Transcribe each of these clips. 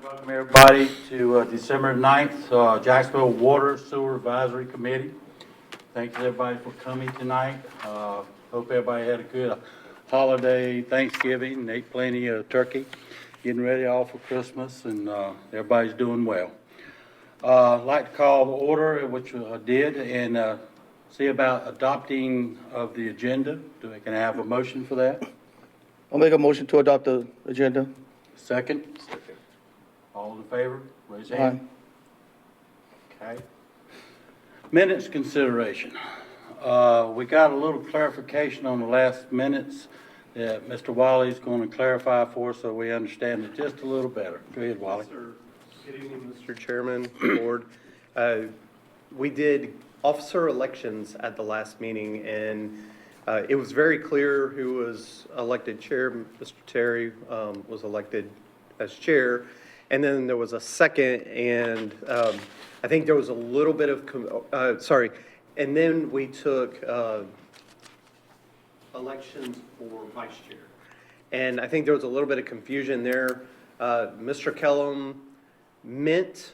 Welcome everybody to December 9th, Jacksonville Water Sewer Advisory Committee. Thanks everybody for coming tonight. Hope everybody had a good holiday, Thanksgiving, and ate plenty of turkey, getting ready all for Christmas, and everybody's doing well. I'd like to call the order, which I did, and see about adopting of the agenda. Can I have a motion for that? I'll make a motion to adopt the agenda. Second? All in favor, raise your hand. Okay. Minutes consideration. We got a little clarification on the last minutes that Mr. Wiley's going to clarify for us so we understand it just a little better. Go ahead, Wiley. Yes, sir. Good evening, Mr. Chairman, Board. We did officer elections at the last meeting, and it was very clear who was elected chair. Mr. Terry was elected as chair, and then there was a second, and I think there was a little bit of, and then we took elections for vice chair. And I think there was a little bit of confusion there. Mr. Kellum meant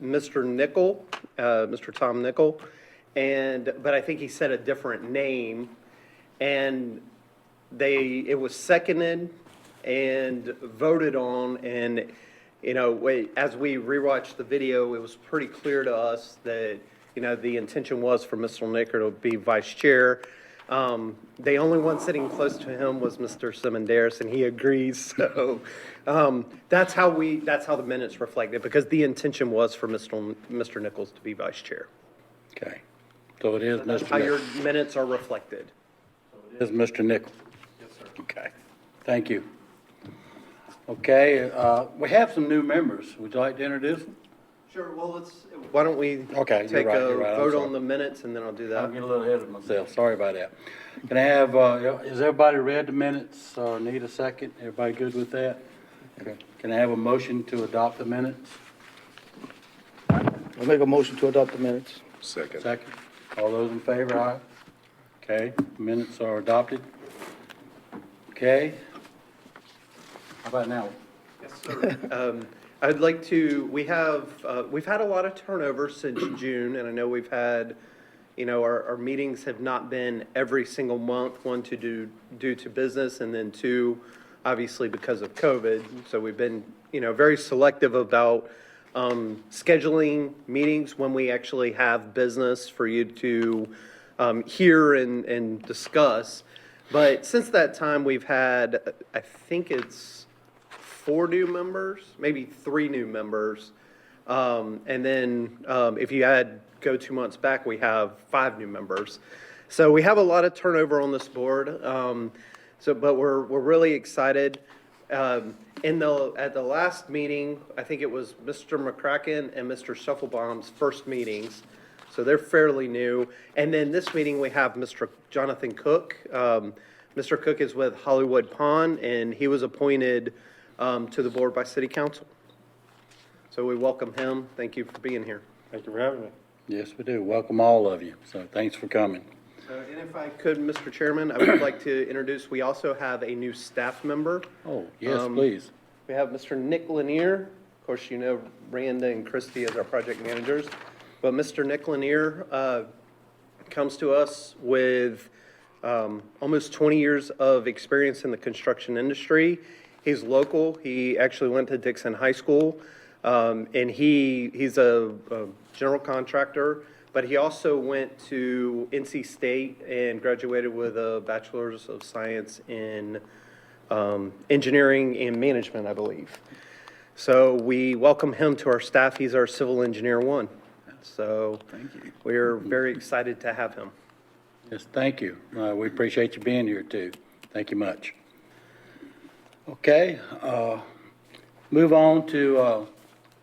Mr. Nickel, Mr. Tom Nickel, but I think he said a different name, and it was seconded and voted on, and as we rewatched the video, it was pretty clear to us that the intention was for Mr. Nickel to be vice chair. The only one sitting close to him was Mr. Semendaris, and he agrees. So that's how the minutes reflect it, because the intention was for Mr. Nichols to be vice chair. Okay. So it is That's Mr. how your Nichols. minutes are reflected. It is Mr. Nichols. Yes, sir. Okay. Thank you. Okay. We have some new members. Would you like to introduce them? Sure. Well, why don't we Okay, take you're right. I'm vote sorry. on the minutes, and then I'll do I'll that. get a little ahead of myself. Sorry about that. Can I have, has everybody read the minutes or need a second? Everybody good with that? Okay. Can I have a motion to adopt the minutes? I'll make a motion to adopt the minutes. Second. Second. All those in favor, aye? Okay, minutes are adopted. Okay. How about now? Yes, sir. I'd like to, we've had a lot of turnover since June, and I know we've had, our meetings have not been every single month, one due to business, and then two, obviously because of COVID. So we've been, very selective about scheduling meetings when we actually have business for you to hear and discuss. But since that time, we've had, I think it's 4 new members, maybe 3 new members. And then if you go 2 months back, we have 5 new members. So we have a lot of turnover on this board. But we're really excited. At the last meeting, I think it was Mr. McCracken and Mr. Shufflebaum's first meetings. So they're fairly new. And then this meeting, we have Mr. Jonathan Cook. Mr. Cook is with Hollywood Pond, and he was appointed to the board by City Council. So we welcome him. Thank you for being here. Thank you for having me. Yes, we do. Welcome all of you. So thanks for coming. And if I could, Mr. Chairman, I would like to introduce, we also have a new staff member. Oh, yes, please. We have Mr. Nick Lanier. Of course, Randa and Christy as our project managers. But Mr. Nick Lanier comes to us with almost 20 years of experience in the construction industry. He's local. He actually went to Dixon High School, and he's a general contractor, but he also went to NC State and graduated with a Bachelor's of Science in Engineering and Management, I believe. So we welcome him to our staff. He's our Civil Engineer 1. So Thank you. we're very excited to have him. Yes, thank you. We appreciate you being here too. Thank you much. Okay, move on to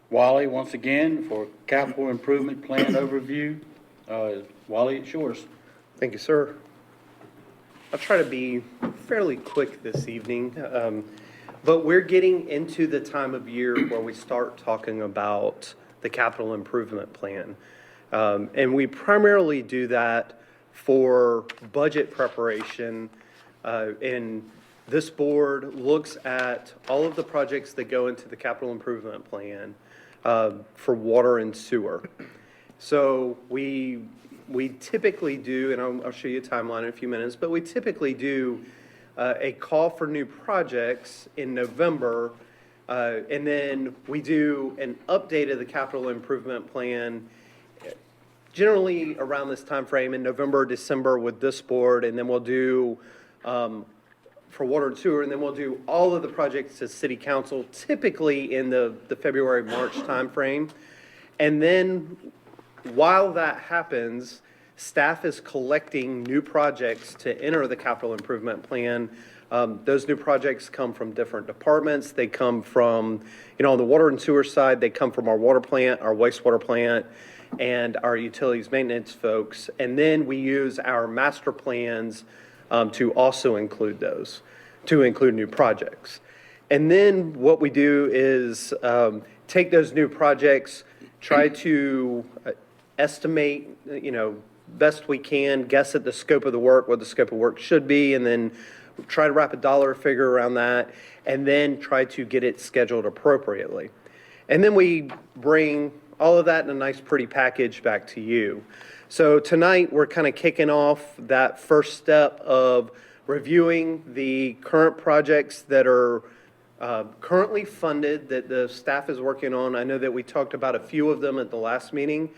Wally once again for capital improvement plan overview. Wally, it's yours. Thank you, sir. I'll try to be fairly quick this evening, but we're getting into the time of year where we start talking about the capital improvement plan. And we primarily do that for budget preparation and this board looks at all of the projects that go into the capital improvement plan for water and sewer. So we typically do, and I'll show you a timeline in a few minutes, but we typically do a call for new projects in November, and then we do an update of the capital improvement plan generally around this time frame in November, December with this board, and then we'll do for water and sewer, and then we'll do all of the projects to city council, typically in the February, March timeframe. And then while that happens, staff is collecting new projects to enter the capital improvement plan. Those new projects come from different departments. They come from, on the water and sewer side, they come from our water plant, our wastewater plant, and our utilities maintenance folks. And then we use our master plans to also include those, to include new projects. And then what we do is take those new projects, try to estimate, best we can, guess at the scope of the work, what the scope of work should be, and then try to wrap a dollar figure around that, and then try to get it scheduled appropriately. And then we bring all of that in a nice, pretty package back to you. So tonight, we're kind of kicking off that first step of reviewing the current projects that are currently funded, that the staff is working on. I know that we talked about a few of them at the last meeting.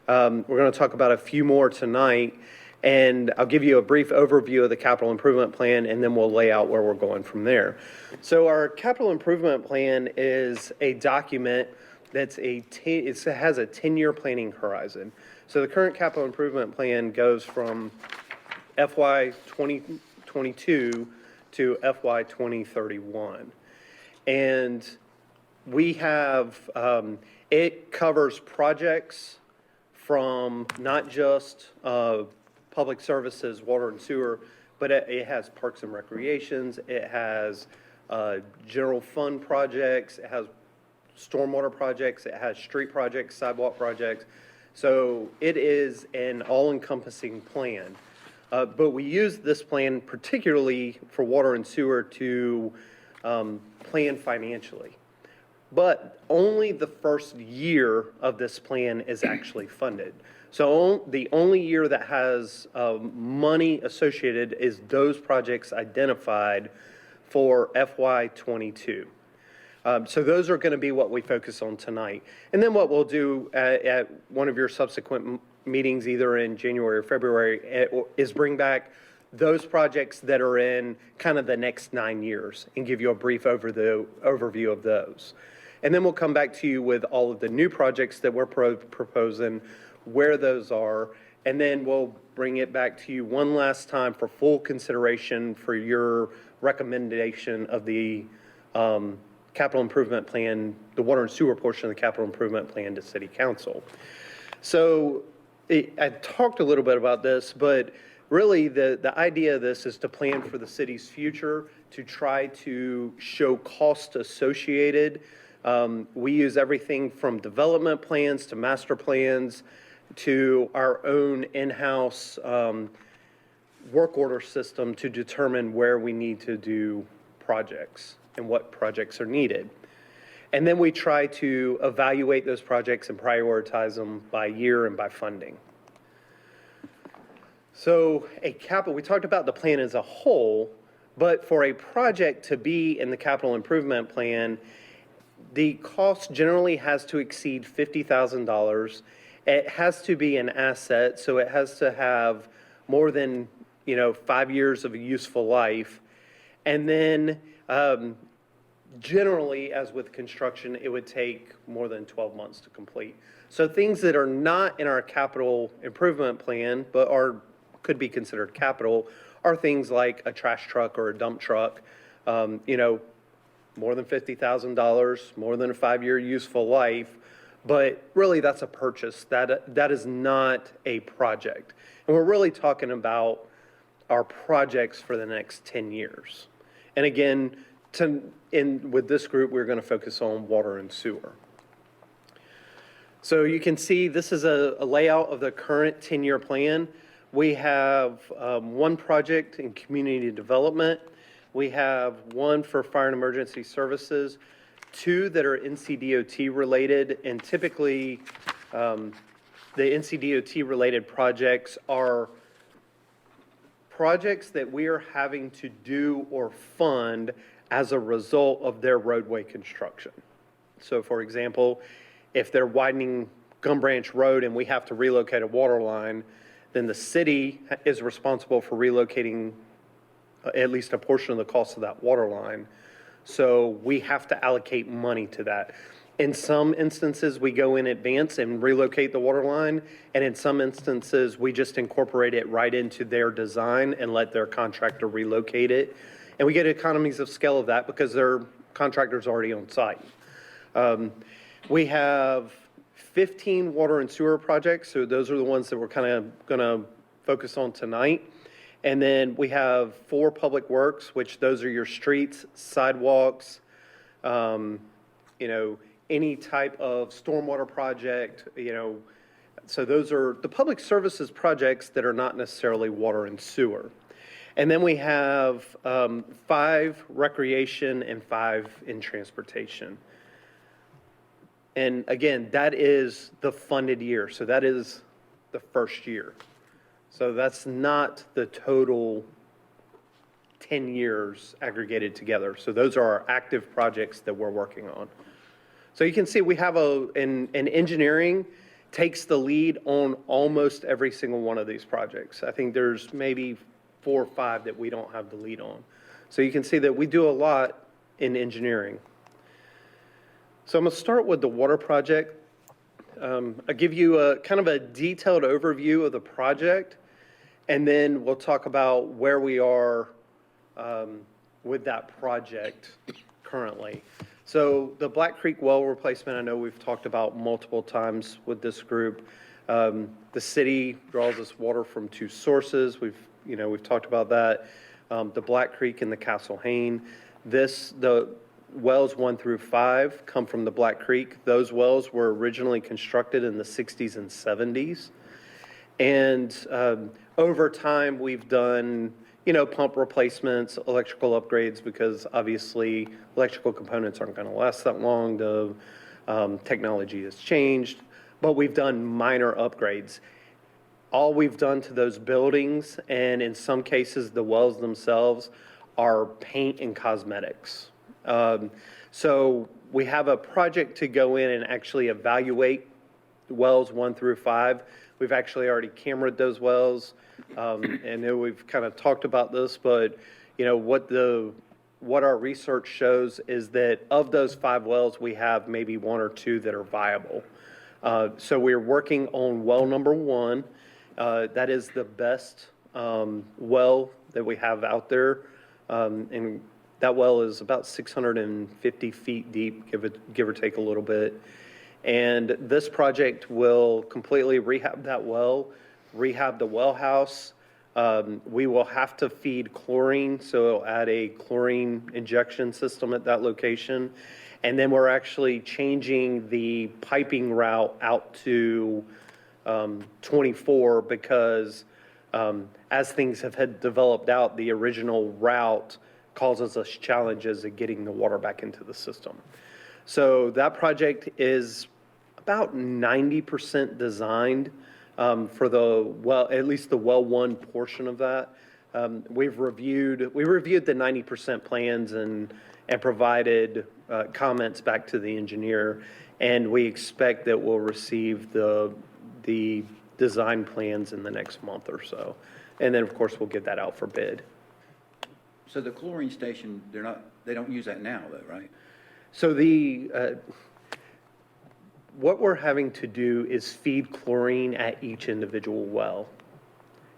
We're going to talk about a few more tonight, and I'll give you a brief overview of the capital improvement plan, and then we'll lay out where we're going from there. So our capital improvement plan is a document that's it has a 10-year planning horizon. So the current capital improvement plan goes from FY 2022 to FY 2031. And we have, it covers projects from not just public services, water and sewer, but it has parks and recreations, it has general fund projects, it has stormwater projects, it has street projects, sidewalk projects. So it is an all-encompassing plan. But we use this plan particularly for water and sewer to plan financially. But only the first year of this plan is actually funded. So the only year that has money associated is those projects identified for FY '22. So those are going to be what we focus on tonight. And then what we'll do at one of your subsequent meetings, either in January or February, is bring back those projects that are in kind of the next 9 years and give you a brief overview of those. And then we'll come back to you with all of the new projects that we're proposing, where those are, and then we'll bring it back to you one last time for full consideration for your recommendation of the capital improvement plan, the water and sewer portion of the capital improvement plan to city council. So I talked a little bit about this, but really the idea of this is to plan for the city's future, to try to show cost associated. We use everything from development plans to master plans to our own in-house work order system to determine where we need to do projects and what projects are needed. And then we try to evaluate those projects and prioritize them by year and by funding. So we talked about the plan as a whole, but for a project to be in the capital improvement plan, the cost generally has to exceed $50,000. It has to be an asset, so it has to have more than 5 years of a useful life. And then generally, as with construction, it would take more than 12 months to complete. So things that are not in our capital improvement plan, but could be considered capital, are things like a trash truck or a dump truck, more than $50,000, more than a 5-year useful life. But really, that's a purchase. That is not a project. And we're really talking about our projects for the next 10 years. And again, with this group, we're going to focus on water and sewer. So you can see this is a layout of the current 10-year plan. We have one project in community development. We have one for fire and emergency services, two that are NCDOT related, and typically, the NCDOT related projects are projects that we are having to do or fund as a result of their roadway construction. So for example, if they're widening Gum Branch Road and we have to relocate a water line, then the city is responsible for relocating at least a portion of the cost of that water line. So we have to allocate money to that. In some instances, we go in advance and relocate the water line, and in some instances, we just incorporate it right into their design and let their contractor relocate it. And we get economies of scale of that because their contractor's already on site. We have 15 water and sewer projects, so those are the ones that we're kind of going to focus on tonight. And then we have 4 public works, which those are your streets, sidewalks, any type of stormwater project, so those are the public services projects that are not necessarily water and sewer. And then we have 5 recreation and 5 in transportation. And again, that is the funded year, so that is the first year. So that's not the total 10 years aggregated together. So those are our active projects that we're working on. So you can see we have an engineering takes the lead on almost every single one of these projects. I think there's maybe 4 or 5 that we don't have the lead on. So you can see that we do a lot in engineering. So I'm going to start with the water project. I'll give you a kind of a detailed overview of the project, and then we'll talk about where we are with that project currently. So the Black Creek well replacement, I know we've talked about multiple times with this group. The city draws this water from 2 sources. We've talked about that. The Black Creek and the Castle Hayne. The wells 1 through 5 come from the Black Creek. Those wells were originally constructed in the 60s and 70s. And over time, we've done pump replacements, electrical upgrades, because obviously electrical components aren't going to last that long. The technology has changed, but we've done minor upgrades. All we've done to those buildings, and in some cases the wells themselves, are paint and cosmetics. So we have a project to go in and actually evaluate wells 1 through 5. We've actually already cameraed those wells. And then we've kind of talked about this, but what our research shows is that of those 5 wells, we have maybe 1 or 2 that are viable. So we're working on well number 1. That is the best well that we have out there, and that well is about 650 feet deep, give or take a little bit. And this project will completely rehab that well, rehab the well house. We will have to feed chlorine, so it'll add a chlorine injection system at that location. And then we're actually changing the piping route out to 24 because as things have had developed out, the original route causes us challenges in getting the water back into the system. So that project is about 90% designed for the well, at least the well 1 portion of that. We reviewed the 90% plans and provided comments back to the engineer, and we expect that we'll receive the design plans in the next month or so. And then, of course, we'll get that out for bid. So the chlorine station, they don't use that now though, right? So what we're having to do is feed chlorine at each individual well.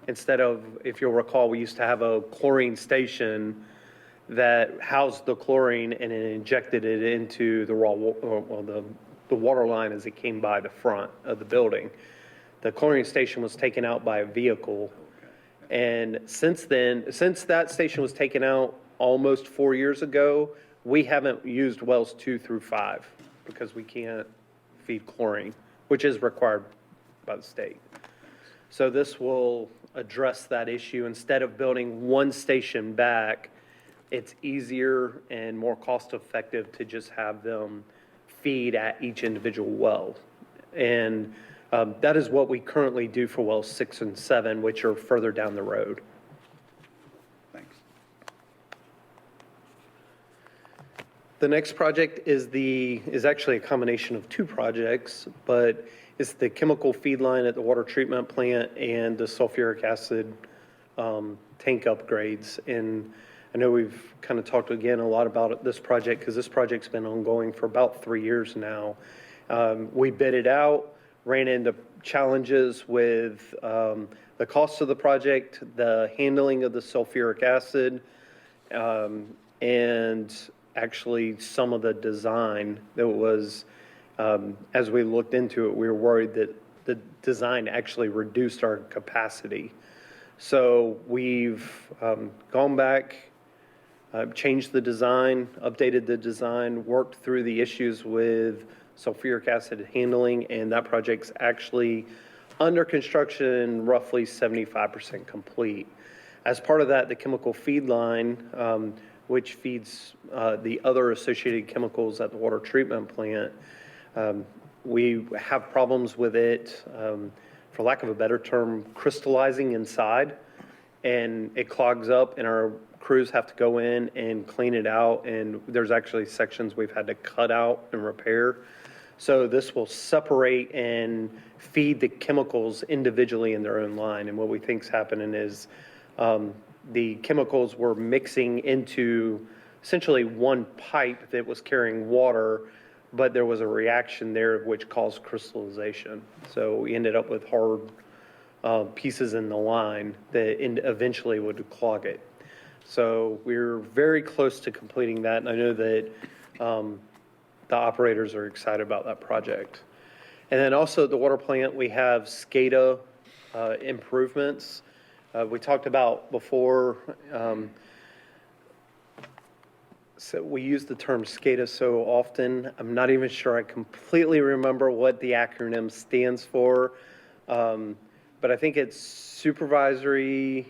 Instead of, if you'll recall, we used to have a chlorine station that housed the chlorine and it injected it into the the water line as it came by the front of the building. The chlorine station was taken out by a vehicle. And since that station was taken out almost 4 years ago, we haven't used wells 2 through 5 because we can't feed chlorine, which is required by the state. So this will address that issue. Instead of building 1 station back, it's easier and more cost-effective to just have them feed at each individual well. And that is what we currently do for wells 6 and 7, which are further down the road. Thanks. The next project is actually a combination of two projects, but it's the chemical feed line at the water treatment plant and the sulfuric acid tank upgrades. And I know we've kind of talked again a lot about this project because this project's been ongoing for about 3 years now. We bid it out, ran into challenges with the cost of the project, the handling of the sulfuric acid, and actually some of the design that was, as we looked into it, we were worried that the design actually reduced our capacity. So we've gone back, changed the design, updated the design, worked through the issues with sulfuric acid handling, and that project's actually under construction, roughly 75% complete. As part of that, the chemical feed line, which feeds the other associated chemicals at the water treatment plant, we have problems with it, for lack of a better term, crystallizing inside, and it clogs up, and our crews have to go in and clean it out, and there's actually sections we've had to cut out and repair. So this will separate and feed the chemicals individually in their own line. And what we think's happening is the chemicals were mixing into essentially one pipe that was carrying water, but there was a reaction there which caused crystallization. So we ended up with hard pieces in the line that eventually would clog it. So we're very close to completing that, and I know that the operators are excited about that project. And then also at the water plant, we have SCADA improvements. We talked about before, so we use the term SCADA so often, I'm not even sure I completely remember what the acronym stands for, but I think it's supervisory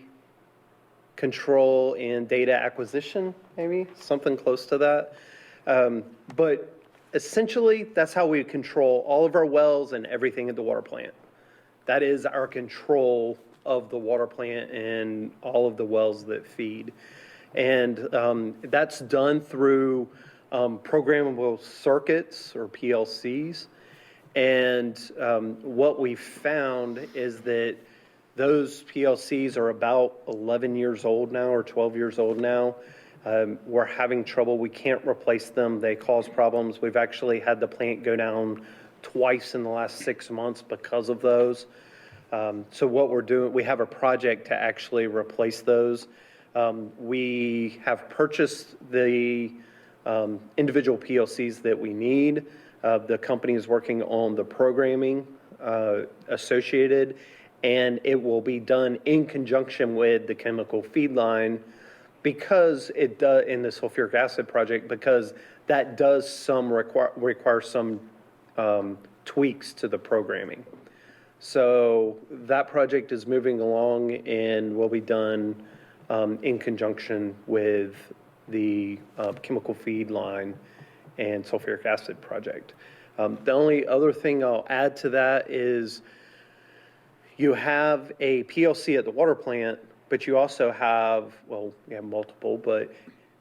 control and data acquisition, maybe, something close to that. But essentially, that's how we control all of our wells and everything at the water plant. That is our control of the water plant and all of the wells that feed. And that's done through programmable circuits, or PLCs. And what we found is that those PLCs are about 11 years old now, or 12 years old now. We're having trouble. We can't replace them. They cause problems. We've actually had the plant go down twice in the last 6 months because of those. So what we're doing, we have a project to actually replace those. We have purchased the individual PLCs that we need. The company is working on the programming associated, and it will be done in conjunction with the chemical feed line, because it does, in the sulfuric acid project, because that does require some tweaks to the programming. So that project is moving along and will be done in conjunction with the chemical feed line and sulfuric acid project. The only other thing I'll add to that is you have a PLC at the water plant, but you also have, well, you have multiple, but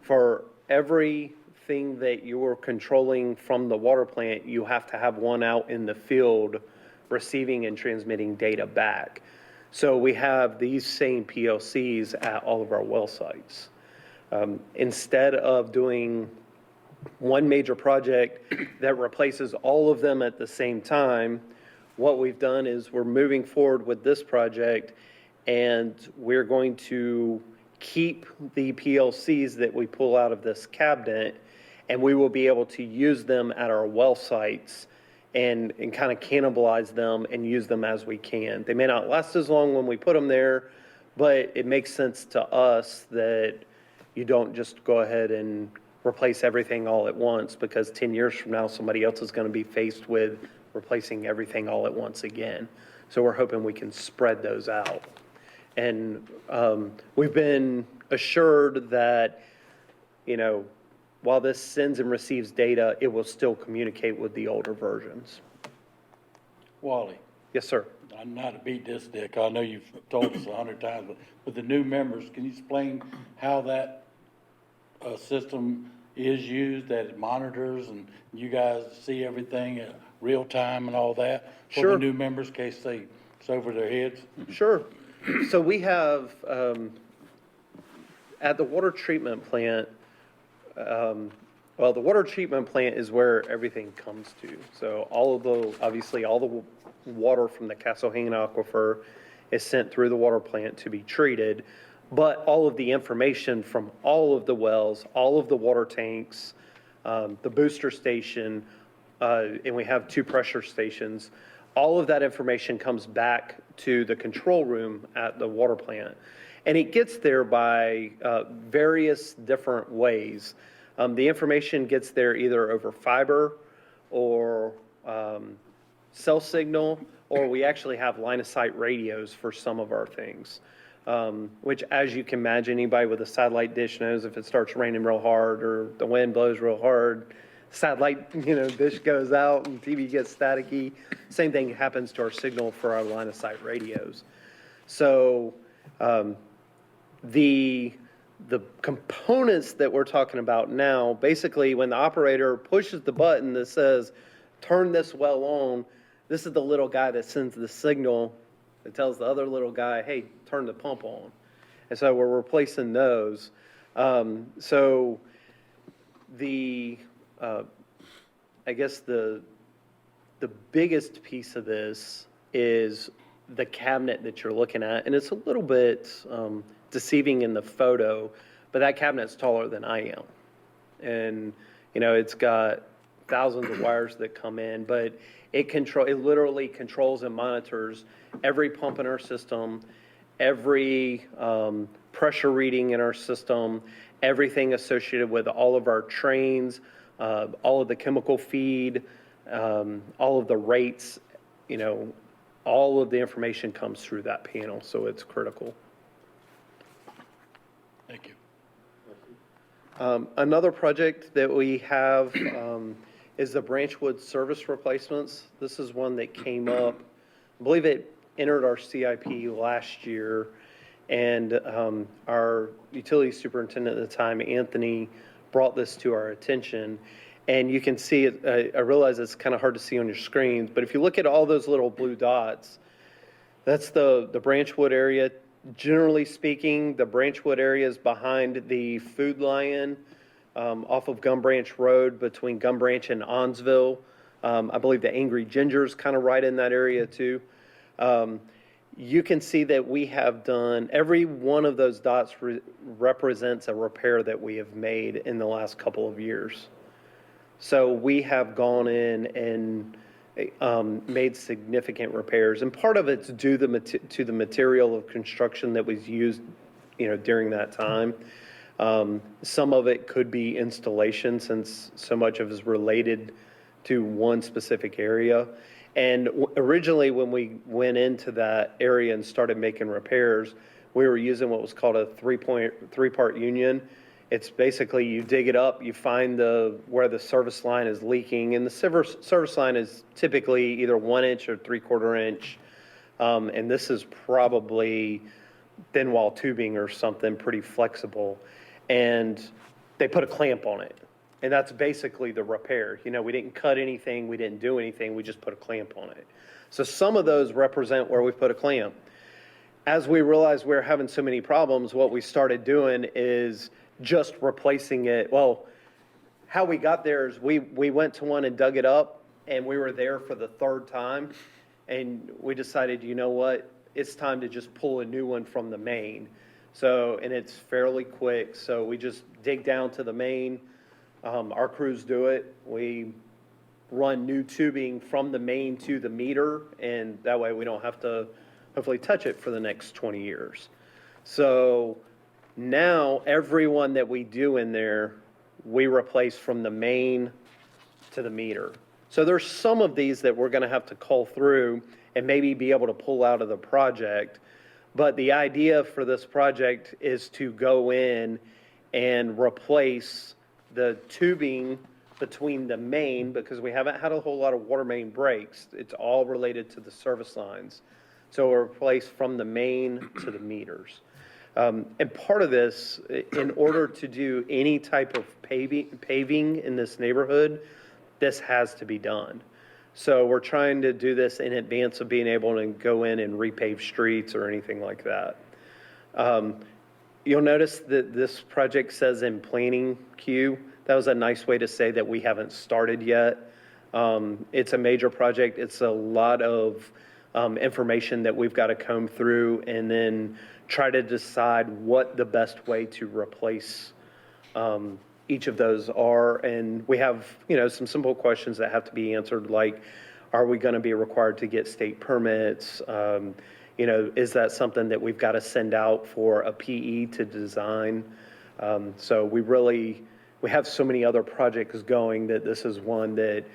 for everything that you're controlling from the water plant, you have to have one out in the field receiving and transmitting data back. So we have these same PLCs at all of our well sites. Instead of doing one major project that replaces all of them at the same time, what we've done is we're moving forward with this project, and we're going to keep the PLCs that we pull out of this cabinet, and we will be able to use them at our well sites and kind of cannibalize them and use them as we can. They may not last as long when we put them there, but it makes sense to us that you don't just go ahead and replace everything all at once, because 10 years from now, somebody else is going to be faced with replacing everything all at once again. So we're hoping we can spread those out. And we've been assured that while this sends and receives data, it will still communicate with the older versions. Wally, Yes, sir. I'm not to beat this, Dick, I know you've told us 100 times, but with the new members, can you explain how that system is used, that it monitors and you guys see everything at real time and all that? For Sure. the new members, in case it's over their heads? Sure. So we have, at the water treatment plant, well, the water treatment plant is where everything comes to. So obviously, all the water from the Castlehane Aquifer is sent through the water plant to be treated, but all of the information from all of the wells, all of the water tanks, the booster station, and we have 2 pressure stations, all of that information comes back to the control room at the water plant. And it gets there by various different ways. The information gets there either over fiber or cell signal, or we actually have line of sight radios for some of our things. Which, as you can imagine, anybody with a satellite dish knows if it starts raining real hard or the wind blows real hard, satellite, dish goes out and TV gets staticky. Same thing happens to our signal for our line of sight radios. So the components that we're talking about now, basically when the operator pushes the button that says, turn this well on, this is the little guy that sends the signal that tells the other little guy, hey, turn the pump on. And so we're replacing those. So I guess the biggest piece of this is the cabinet that you're looking at, and it's a little bit deceiving in the photo, but that cabinet's taller than I am. And, it's got thousands of wires that come in, but it literally controls and monitors every pump in our system, every pressure reading in our system, everything associated with all of our trains, all of the chemical feed, all of the rates, all of the information comes through that panel, so it's critical. Thank you. Another project that we have is the Branchwood service replacements. This is one that came up, I believe it entered our CIP last year, and our utility superintendent at the time, Anthony, brought this to our attention. And you can see it, I realize it's kind of hard to see on your screens, but if you look at all those little blue dots, that's the Branchwood area. Generally speaking, the Branchwood area is behind the Food Lion off of Gum Branch Road between Gum Branch and Onsville. I believe the Angry Ginger's kind of right in that area too. You can see that we have done, every one of those dots represents a repair that we have made in the last couple of years. So we have gone in and made significant repairs, and part of it's due to the material of construction that was used, during that time. Some of it could be installation, since so much of it is related to one specific area. And originally, when we went into that area and started making repairs, we were using what was called a three-part union. It's basically you dig it up, you find where the service line is leaking, and the service line is typically either 1 inch or 3/4 inch. And this is probably thin wall tubing or something pretty flexible. And they put a clamp on it. And that's basically the repair. We didn't cut anything, we didn't do anything, we just put a clamp on it. So some of those represent where we put a clamp. As we realized we were having so many problems, what we started doing is just replacing it. Well, how we got there is we went to one and dug it up, and we were there for the 3rd time, and we decided, what, it's time to just pull a new one from the main. So, and it's fairly quick, so we just dig down to the main. Our crews do it. We run new tubing from the main to the meter, and that way we don't have to hopefully touch it for the next 20 years. So now everyone that we do in there, we replace from the main to the meter. So there's some of these that we're going to have to cull through and maybe be able to pull out of the project. But the idea for this project is to go in and replace the tubing between the main, because we haven't had a whole lot of water main breaks. It's all related to the service lines. So we'll replace from the main to the meters. And part of this, in order to do any type of paving in this neighborhood, this has to be done. So we're trying to do this in advance of being able to go in and repave streets or anything like that. You'll notice that this project says in planning queue. That was a nice way to say that we haven't started yet. It's a major project. It's a lot of information that we've got to comb through and then try to decide what the best way to replace each of those are. And we have, some simple questions that have to be answered, like, are we going to be required to get state permits? Is that something that we've got to send out for a PE to design? So we have so many other projects going that this is one that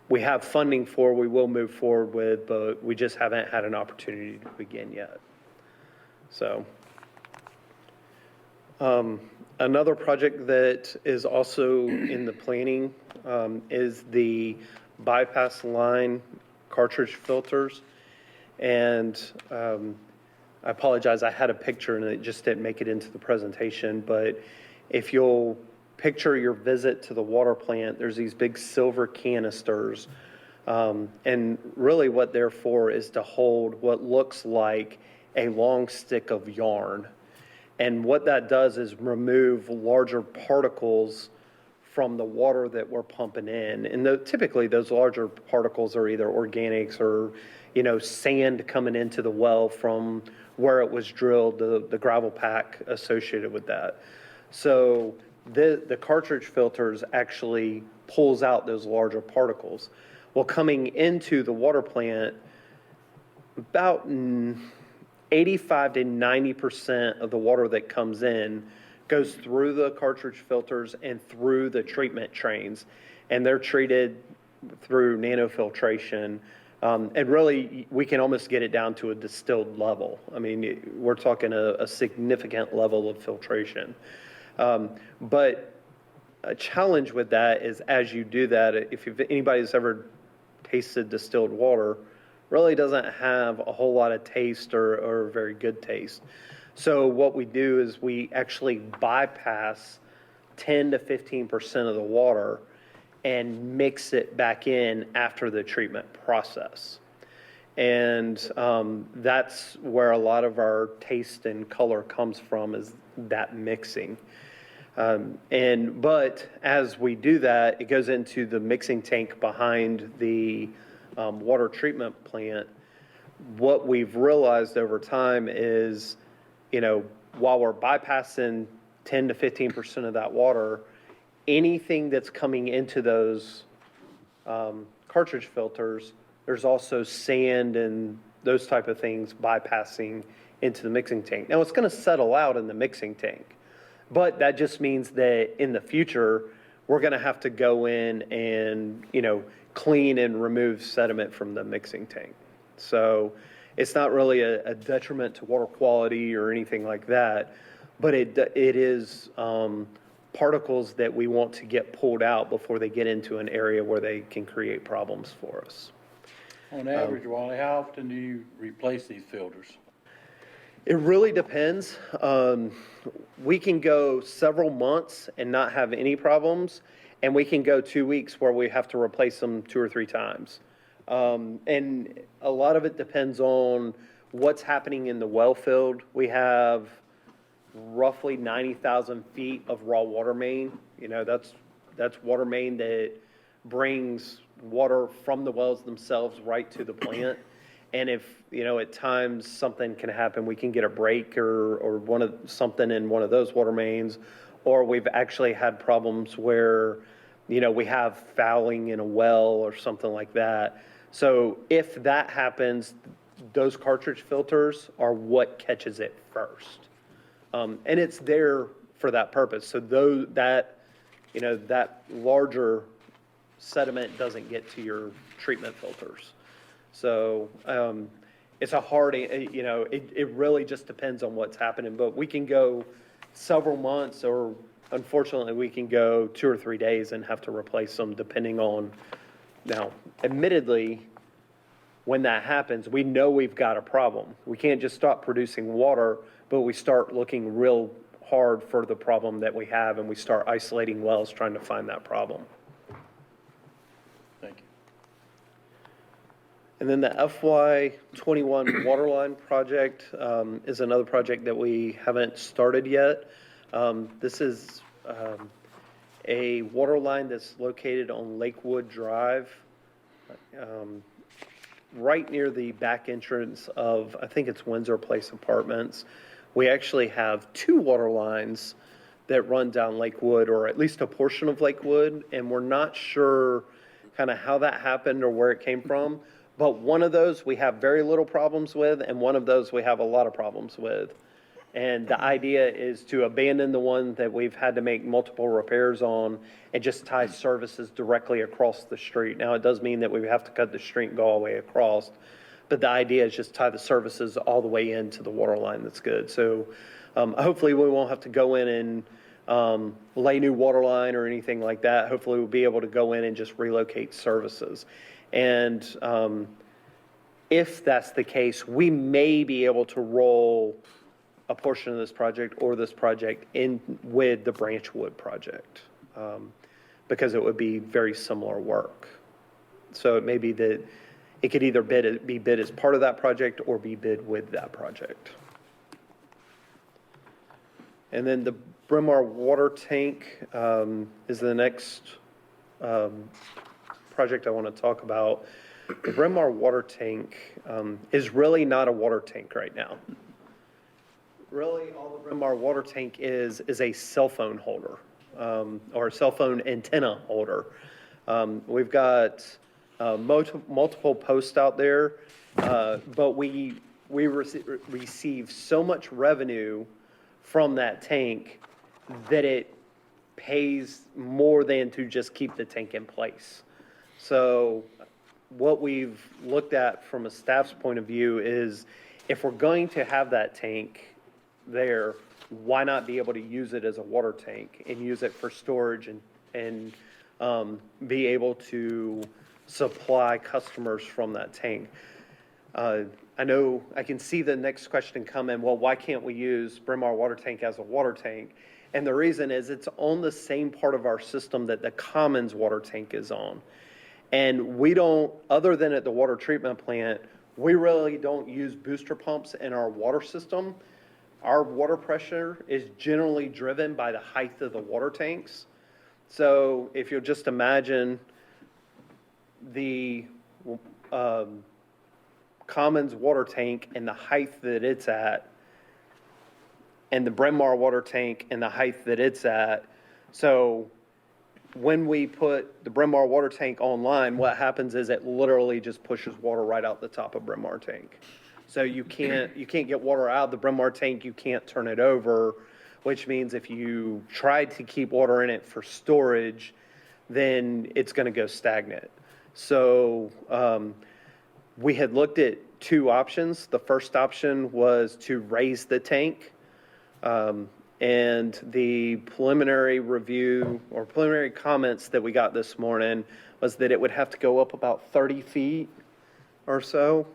we have funding for, we will move forward with, but we just haven't had an opportunity to begin yet. So, another project that is also in the planning is the bypass line cartridge filters. And I apologize, I had a picture and it just didn't make it into the presentation, but if you'll picture your visit to the water plant, there's these big silver canisters. And really what they're for is to hold what looks like a long stick of yarn. And what that does is remove larger particles from the water that we're pumping in. And typically those larger particles are either organics or, sand coming into the well from where it was drilled, the gravel pack associated with that. So the cartridge filters actually pulls out those larger particles. Well, coming into the water plant, about 85 to 90% of the water that comes in goes through the cartridge filters and through the treatment trains, and they're treated through nanofiltration. And really, we can almost get it down to a distilled level. I mean, we're talking a significant level of filtration. But a challenge with that is, as you do that, if anybody's ever tasted distilled water, really doesn't have a whole lot of taste or very good taste. So what we do is we actually bypass 10 to 15% of the water and mix it back in after the treatment process. And that's where a lot of our taste and color comes from, is that mixing. But as we do that, it goes into the mixing tank behind the water treatment plant. What we've realized over time is, while we're bypassing 10 to 15% of that water, anything that's coming into those cartridge filters, there's also sand and those type of things bypassing into the mixing tank. Now, it's going to settle out in the mixing tank, but that just means that in the future, we're going to have to go in and, clean and remove sediment from the mixing tank. So it's not really a detriment to water quality or anything like that, but it is particles that we want to get pulled out before they get into an area where they can create problems for us. On average, Wally, how often do you replace these filters? It really depends. We can go several months and not have any problems, and we can go 2 weeks where we have to replace them 2 or 3 times. And a lot of it depends on what's happening in the well field. We have roughly 90,000 feet of raw water main. That's water main that brings water from the wells themselves right to the plant. And if, at times something can happen, we can get a break or something in one of those water mains, or we've actually had problems where, we have fouling in a well or something like that. So if that happens, those cartridge filters are what catches it first. And it's there for that purpose. So that larger sediment doesn't get to your treatment filters. So it's a hard, it really just depends on what's happening, but we can go several months, or unfortunately, we can go 2 or 3 days and have to replace them depending on, now, admittedly, when that happens, we know we've got a problem. We can't just stop producing water, but we start looking real hard for the problem that we have, and we start isolating wells trying to find that problem. Thank you. And then the FY21 waterline project is another project that we haven't started yet. This is a water line that's located on Lakewood Drive, right near the back entrance of, I think it's Windsor Place Apartments. We actually have 2 water lines that run down Lakewood, or at least a portion of Lakewood, and we're not sure kind of how that happened or where it came from. But one of those we have very little problems with, and one of those we have a lot of problems with. And the idea is to abandon the one that we've had to make multiple repairs on and just tie services directly across the street. Now, it does mean that we have to cut the street and go all the way across, but the idea is just tie the services all the way into the water line that's good. So hopefully we won't have to go in and lay new water line or anything like that. Hopefully we'll be able to go in and just relocate services. And if that's the case, we may be able to roll a portion of this project or this project in with the Branchwood project, because it would be very similar work. So it may be that it could either be bid as part of that project or be bid with that project. And then the Bryn Mawr water tank is the next project I want to talk about. The Bryn Mawr water tank is really not a water tank right now. Really, all the Bryn Mawr water tank is a cell phone holder, or a cell phone antenna holder. We've got multiple posts out there, but we receive so much revenue from that tank that it pays more than to just keep the tank in place. So what we've looked at from a staff's point of view is, if we're going to have that tank there, why not be able to use it as a water tank and use it for storage and be able to supply customers from that tank? I know I can see the next question come in, well, why can't we use Bryn Mawr water tank as a water tank? And the reason is it's on the same part of our system that the Commons water tank is on. And we don't, other than at the water treatment plant, we really don't use booster pumps in our water system. Our water pressure is generally driven by the height of the water tanks. So if you'll just imagine the Commons water tank and the height that it's at, and the Bryn Mawr water tank and the height that it's at. So when we put the Bryn Mawr water tank online, what happens is it literally just pushes water right out the top of Bryn Mawr tank. So you can't get water out of the Bryn Mawr tank, you can't turn it over, which means if you tried to keep water in it for storage, then it's going to go stagnant. So we had looked at 2 options. The first option was to raise the tank, and the preliminary review or preliminary comments that we got this morning was that it would have to go up about 30 feet or so.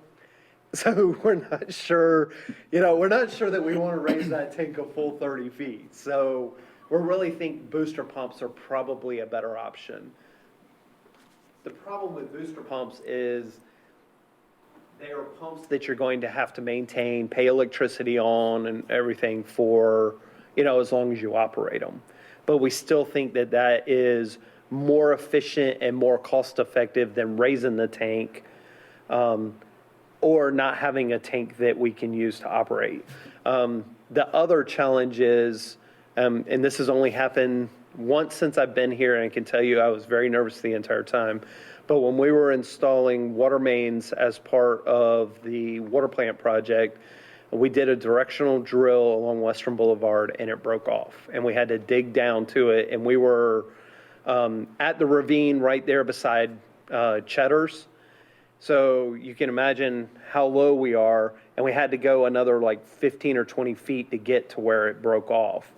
So we're not sure, we're not sure that we want to raise that tank a full 30 feet. So we really think booster pumps are probably a better option. The problem with booster pumps is they are pumps that you're going to have to maintain, pay electricity on and everything for, as long as you operate them. But we still think that that is more efficient and more cost effective than raising the tank, or not having a tank that we can use to operate. The other challenge is, and this has only happened once since I've been here, and I can tell you I was very nervous the entire time, but when we were installing water mains as part of the water plant project, we did a directional drill along Western Boulevard and it broke off, and we had to dig down to it, and we were at the ravine right there beside Cheddar's. So you can imagine how low we are, and we had to go another like 15 or 20 feet to get to where it broke off.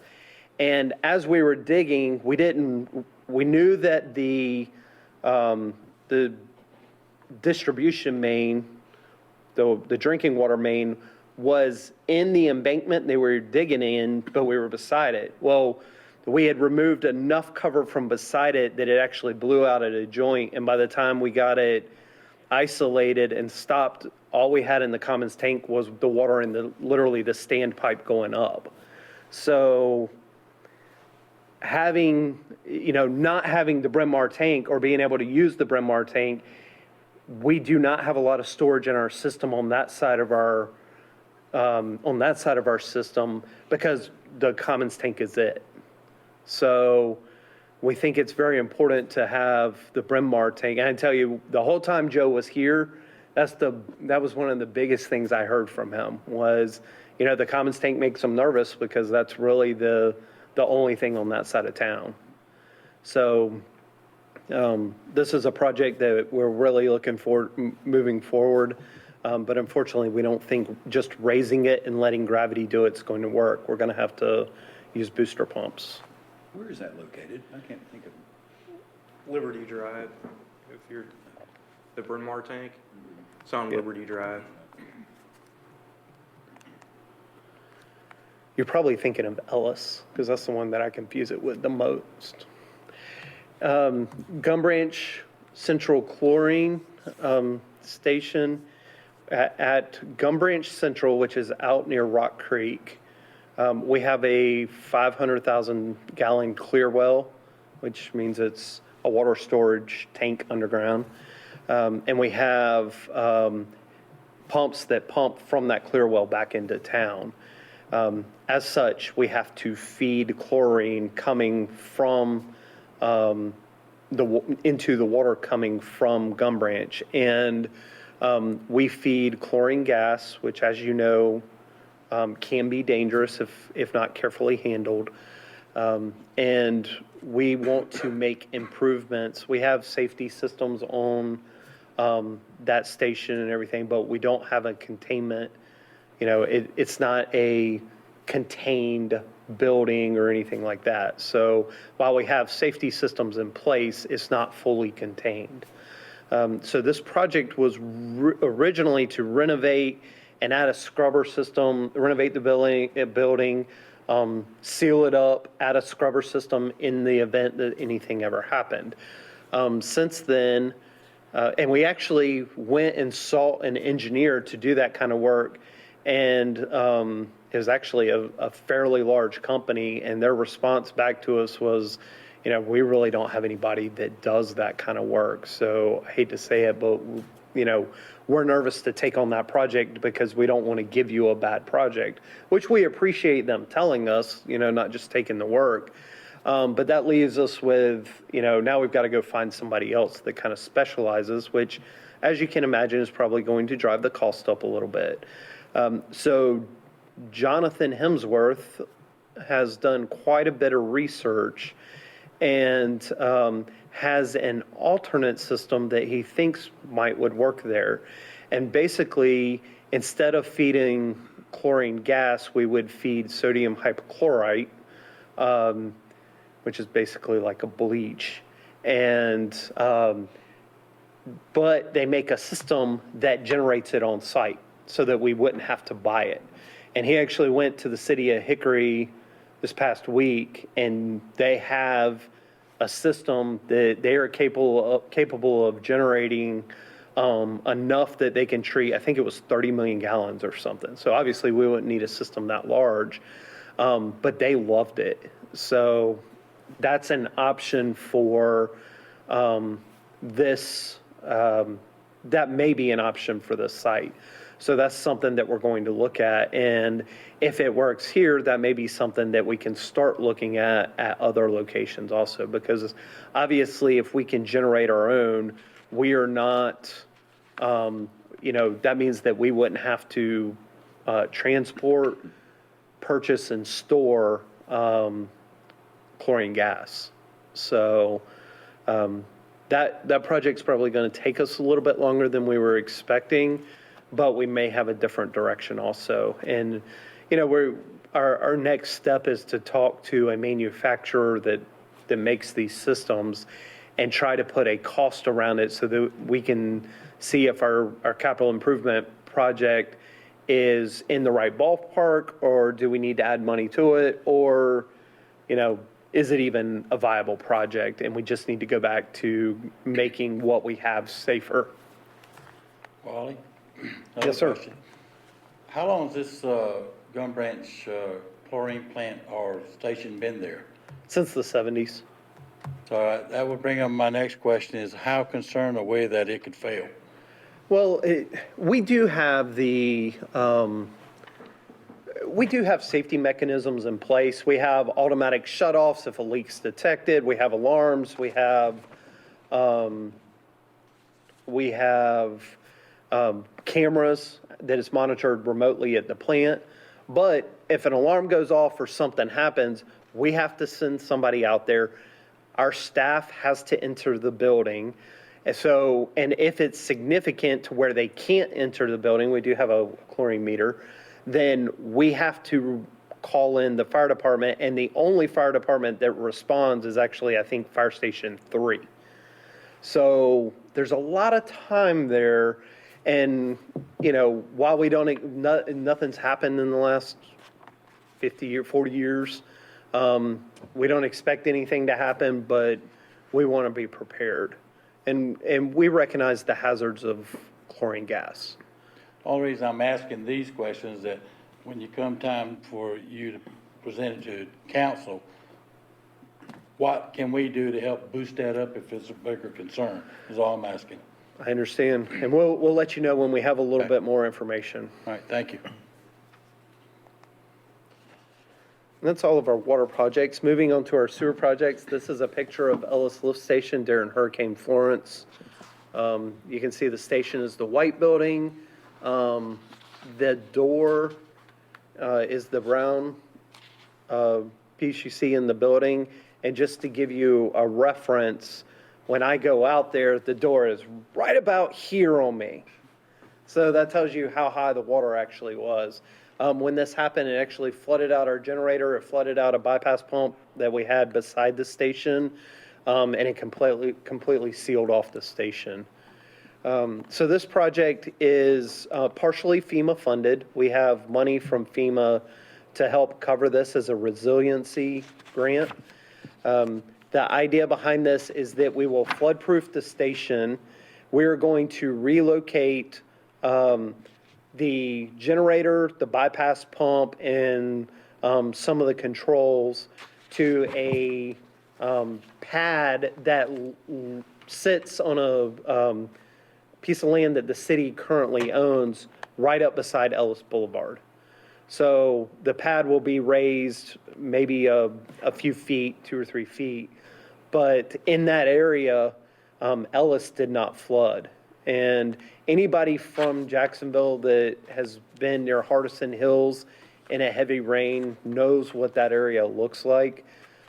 And as we were digging, we knew that the distribution main, the drinking water main, was in the embankment they were digging in, but we were beside it. Well, we had removed enough cover from beside it that it actually blew out at a joint, and by the time we got it isolated and stopped, all we had in the commons tank was the water in literally the standpipe going up. So not having the Bryn Mawr tank or being able to use the Bryn Mawr tank, we do not have a lot of storage in our system on that side of our system because the commons tank is it. So we think it's very important to have the Bryn Mawr tank. And I tell you, the whole time Joe was here, that was one of the biggest things I heard from him was, the commons tank makes him nervous because that's really the only thing on that side of town. So this is a project that we're really looking for moving forward. But unfortunately, we don't think just raising it and letting gravity do it's going to work. We're going to have to use booster pumps. Where is that located? I can't think of. Liberty Drive, if you're the Bryn Mawr tank, it's on Liberty Drive. You're probably thinking of Ellis, because that's the one that I confuse it with the most. Gum Branch Central Chlorine Station at Gum Branch Central, which is out near Rock Creek. We have a 500,000 gallon clear well, which means it's a water storage tank underground. And we have pumps that pump from that clear well back into town. As such, we have to feed chlorine coming from into the water coming from Gum Branch. And we feed chlorine gas, which, as you know, can be dangerous if not carefully handled. And we want to make improvements. We have safety systems on that station and everything, but we don't have a containment. It's not a contained building or anything like that. So while we have safety systems in place, it's not fully contained. So this project was originally to renovate and add a scrubber system, renovate the building, seal it up, add a scrubber system in the event that anything ever happened. Since then, and we actually went and sought an engineer to do that kind of work, and it was actually a fairly large company, and their response back to us was, we really don't have anybody that does that kind of work. So I hate to say it, but, we're nervous to take on that project because we don't want to give you a bad project, which we appreciate them telling us, not just taking the work. But that leaves us with, now we've got to go find somebody else that kind of specializes, which, as you can imagine, is probably going to drive the cost up a little bit. So Jonathan Hemsworth has done quite a bit of research and has an alternate system that he thinks would work there. And basically, instead of feeding chlorine gas, we would feed sodium hypochlorite, which is basically like a bleach. And but they make a system that generates it on site so that we wouldn't have to buy it. And he actually went to the city of Hickory this past week, and they have a system that they are capable of generating enough that they can treat, I think it was 30 million gallons or something. So obviously we wouldn't need a system that large, but they loved it. So that's an option for this, that may be an option for this site. So that's something that we're going to look at. And if it works here, that may be something that we can start looking at other locations also, because obviously if we can generate our own, we are not, that means that we wouldn't have to transport, purchase, and store chlorine gas. So That project's probably going to take us a little bit longer than we were expecting, but we may have a different direction also. And, you know, our next step is to talk to a manufacturer that makes these systems and try to put a cost around it so that we can see if our capital improvement project is in the right ballpark, or do we need to add money to it, or, you know, is it even a viable project and we just need to go back to making what we have safer? Wally? Yes, sir. Question. How long has this Gun Branch chlorine plant or station been there? Since the 70s. So that would bring up my next question is how concerned are we that it could fail? Well, we do have safety mechanisms in place. We have automatic shutoffs if a leak's detected. We have alarms. We have cameras that is monitored remotely at the plant. But if an alarm goes off or something happens, we have to send somebody out there. Our staff has to enter the building. And if it's significant to where they can't enter the building, we do have a chlorine meter, then we have to call in the fire department, and the only fire department that responds is actually, I think, Fire Station 3. So there's a lot of time there, and, you know, while nothing's happened in the last 40 years, we don't expect anything to happen, but we want to be prepared. And we recognize the hazards of chlorine gas. Only reason I'm asking these questions is that when you come time for you to present it to council, what can we do to help boost that up if it's a bigger concern, is all I'm asking. I understand. And we'll let you know when we have a little bit more information. All right, thank you. And that's all of our water projects. Moving on to our sewer projects, this is a picture of Ellis Lift Station during Hurricane Florence. You can see the station is the white building. The door is the brown piece you see in the building. And just to give you a reference, when I go out there, the door is right about here on me. So that tells you how high the water actually was. When this happened, it actually flooded out our generator. It flooded out a bypass pump that we had beside the station, and it completely sealed off the station. So this project is partially FEMA funded. We have money from FEMA to help cover this as a resiliency grant. The idea behind this is that we will flood-proof the station. We're going to relocate the generator, the bypass pump, and some of the controls to a pad that sits on a piece of land that the city currently owns right up beside Ellis Boulevard. So the pad will be raised maybe a few feet, 2 or 3 feet, but in that area, Ellis did not flood. And anybody from Jacksonville that has been near Hardison Hills in a heavy rain knows what that area looks like.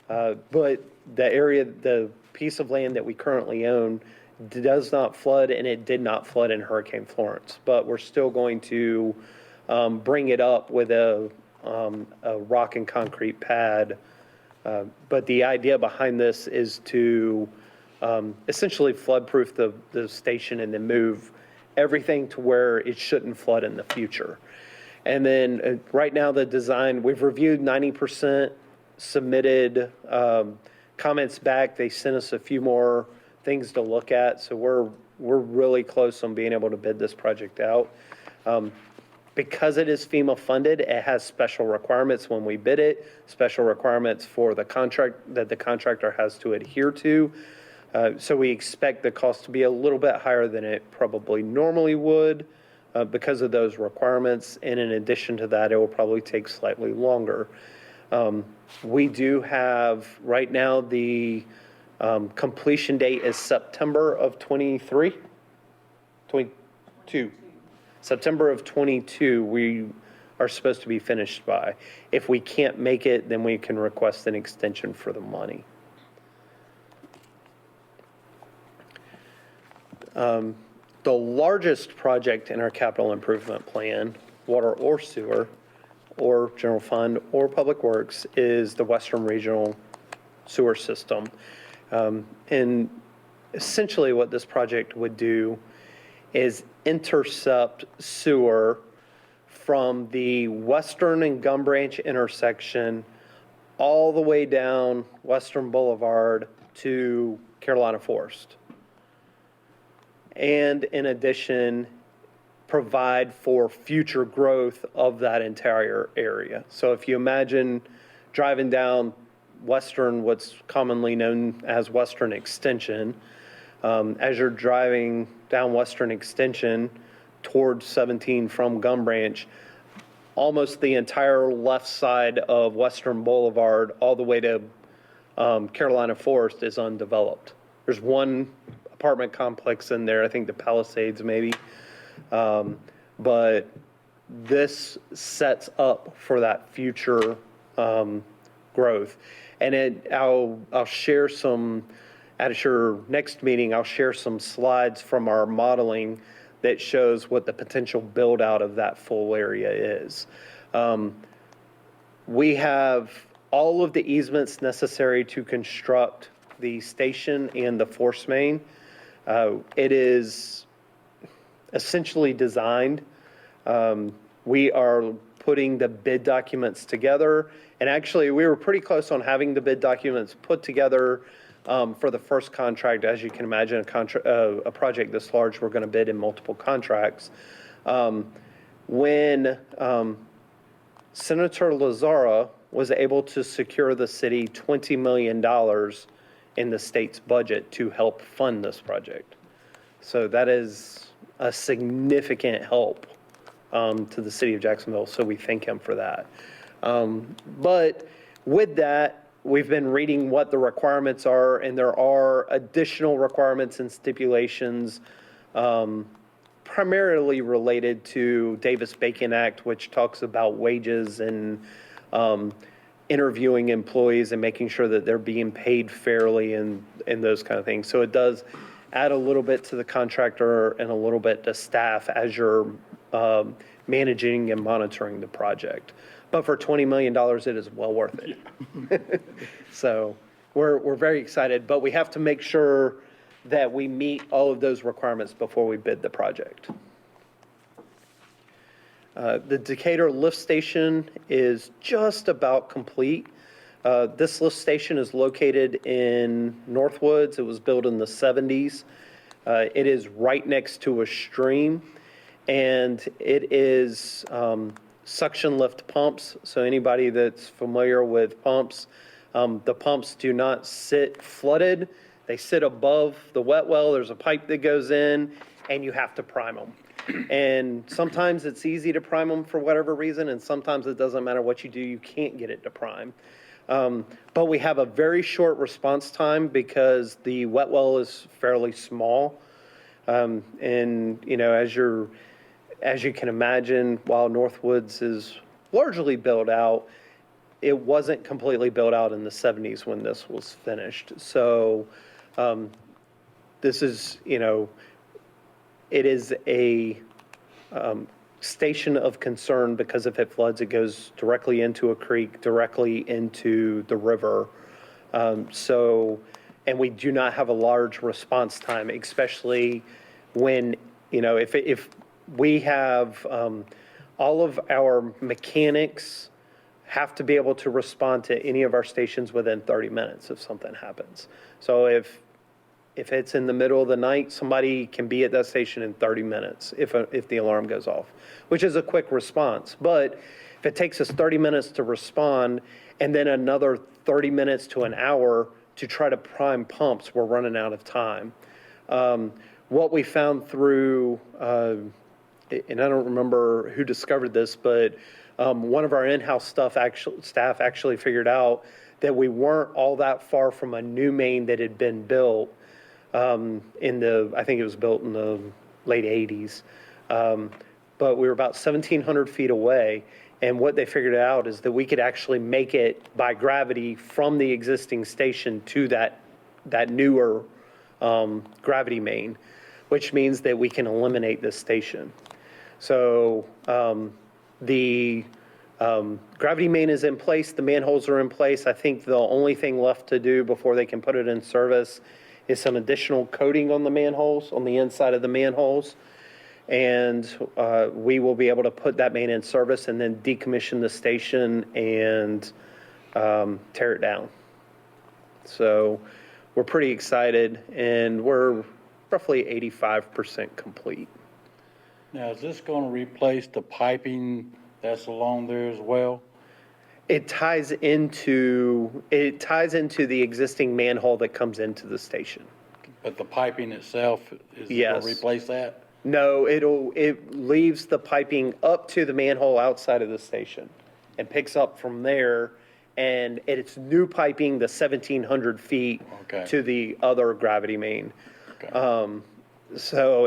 But the piece of land that we currently own does not flood, and it did not flood in Hurricane Florence. But we're still going to bring it up with a rock and concrete pad. But the idea behind this is to essentially flood-proof the station and then move everything to where it shouldn't flood in the future. And then right now the design, we've reviewed 90%, submitted comments back. They sent us a few more things to look at. So we're really close on being able to bid this project out. Because it is FEMA funded, it has special requirements when we bid it, special requirements for the contract that the contractor has to adhere to. So we expect the cost to be a little bit higher than it probably normally would because of those requirements. And in addition to that, it will probably take slightly longer. We do have, right now, the completion date is September of 22. September of 22, we are supposed to be finished by. If we can't make it, then we can request an extension for the money. The largest project in our capital improvement plan, water or sewer, or general fund, or public works, is the Western Regional Sewer System. And essentially what this project would do is intercept sewer from the Western and Gum Branch intersection all the way down Western Boulevard to Carolina Forest. And in addition, provide for future growth of that entire area. So if you imagine driving down Western, what's commonly known as Western Extension, as you're driving down Western Extension towards 17 from Gum Branch, almost the entire left side of Western Boulevard all the way to Carolina Forest is undeveloped. There's one apartment complex in there, I think the Palisades maybe, but this sets up for that future growth. And I'll share some, at your next meeting, I'll share some slides from our modeling that shows what the potential build out of that full area is. We have all of the easements necessary to construct the station and the force main. It is essentially designed. We are putting the bid documents together, and actually we were pretty close on having the bid documents put together for the first contract. As you can imagine, a project this large, we're going to bid in multiple contracts. When Senator Lazara was able to secure the city $20 million in the state's budget to help fund this project. So that is a significant help to the city of Jacksonville, so we thank him for that. But with that, we've been reading what the requirements are, and there are additional requirements and stipulations primarily related to Davis-Bacon Act, which talks about wages and interviewing employees and making sure that they're being paid fairly and those kind of things. So it does add a little bit to the contractor and a little bit to staff as you're managing and monitoring the project. But for $20 million, it is well worth it. So we're very excited, but we have to make sure that we meet all of those requirements before we bid the project. The Decatur lift station is just about complete. This lift station is located in Northwoods. It was built in the 70s. It is right next to a stream, and it is suction lift pumps. So anybody that's familiar with pumps, the pumps do not sit flooded. They sit above the wet well. There's a pipe that goes in, and you have to prime them. And sometimes it's easy to prime them for whatever reason, and sometimes it doesn't matter what you do, you can't get it to prime. But we have a very short response time because the wet well is fairly small. And, you know, as you can imagine, while Northwoods is largely built out, it wasn't completely built out in the 70s when this was finished. So this is, you know, it is a station of concern because if it floods, it goes directly into a creek, directly into the river. And we do not have a large response time, especially when, you know, if we have all of our mechanics have to be able to respond to any of our stations within 30 minutes if something happens. So if it's in the middle of the night, somebody can be at that station in 30 minutes if the alarm goes off, which is a quick response. But if it takes us 30 minutes to respond and then another 30 minutes to an hour to try to prime pumps, we're running out of time. What we found through, and I don't remember who discovered this, but one of our in-house staff actually figured out that we weren't all that far from a new main that had been built I think it was built in the late 80s. But we were about 1,700 feet away. And what they figured out is that we could actually make it by gravity from the existing station to that newer gravity main. which means that we can eliminate this station. So the gravity main is in place, the manholes are in place. I think the only thing left to do before they can put it in service is some additional coating on the manholes, on the inside of the manholes. And we will be able to put that main in service and then decommission the station and tear it down. So we're pretty excited, and we're roughly 85% complete. Now, is this going to replace the piping that's along there as well? It ties into the existing manhole that comes into the station. But the piping itself, is it going Yes. to replace that? No, it leaves the piping up to the manhole outside of the station and picks up from there. And it's new piping, the 1,700 feet Okay. to the other gravity main. Okay.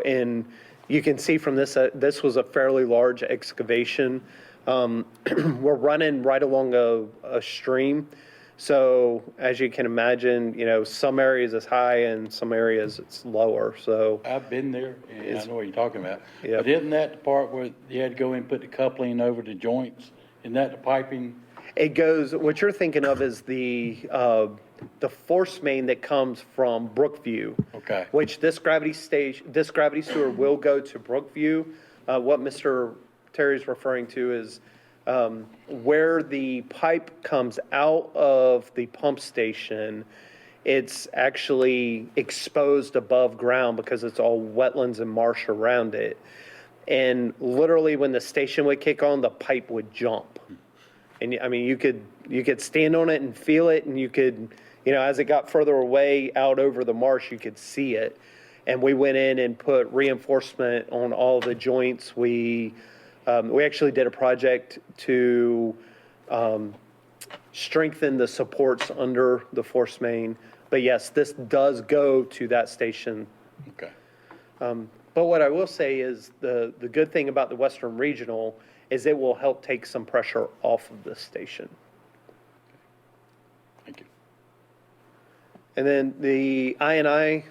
And you can see from this, this was a fairly large excavation. We're running right along a stream. So as you can imagine, some areas it's high and some areas it's lower. So I've been there, and I know what you're talking about. Yeah. But isn't that the part where you had to go in and put the coupling over the joints? Isn't that the piping? it goes, what you're thinking of is the force main that comes from Brookview. Okay. Which this gravity sewer will go to Brookview. What Mr. Terry's referring to is where the pipe comes out of the pump station, it's actually exposed above ground because it's all wetlands and marsh around it. And literally when the station would kick on, the pipe would jump. And I mean, you could stand on it and feel it, and you could, as it got further away out over the marsh, you could see it. And we went in and put reinforcement on all the joints. We actually did a project to strengthen the supports under the force main. But yes, this does go to that station. Okay. But what I will say is the good thing about the Western Regional is it will help take some pressure off of the station. Thank you. And then the I&I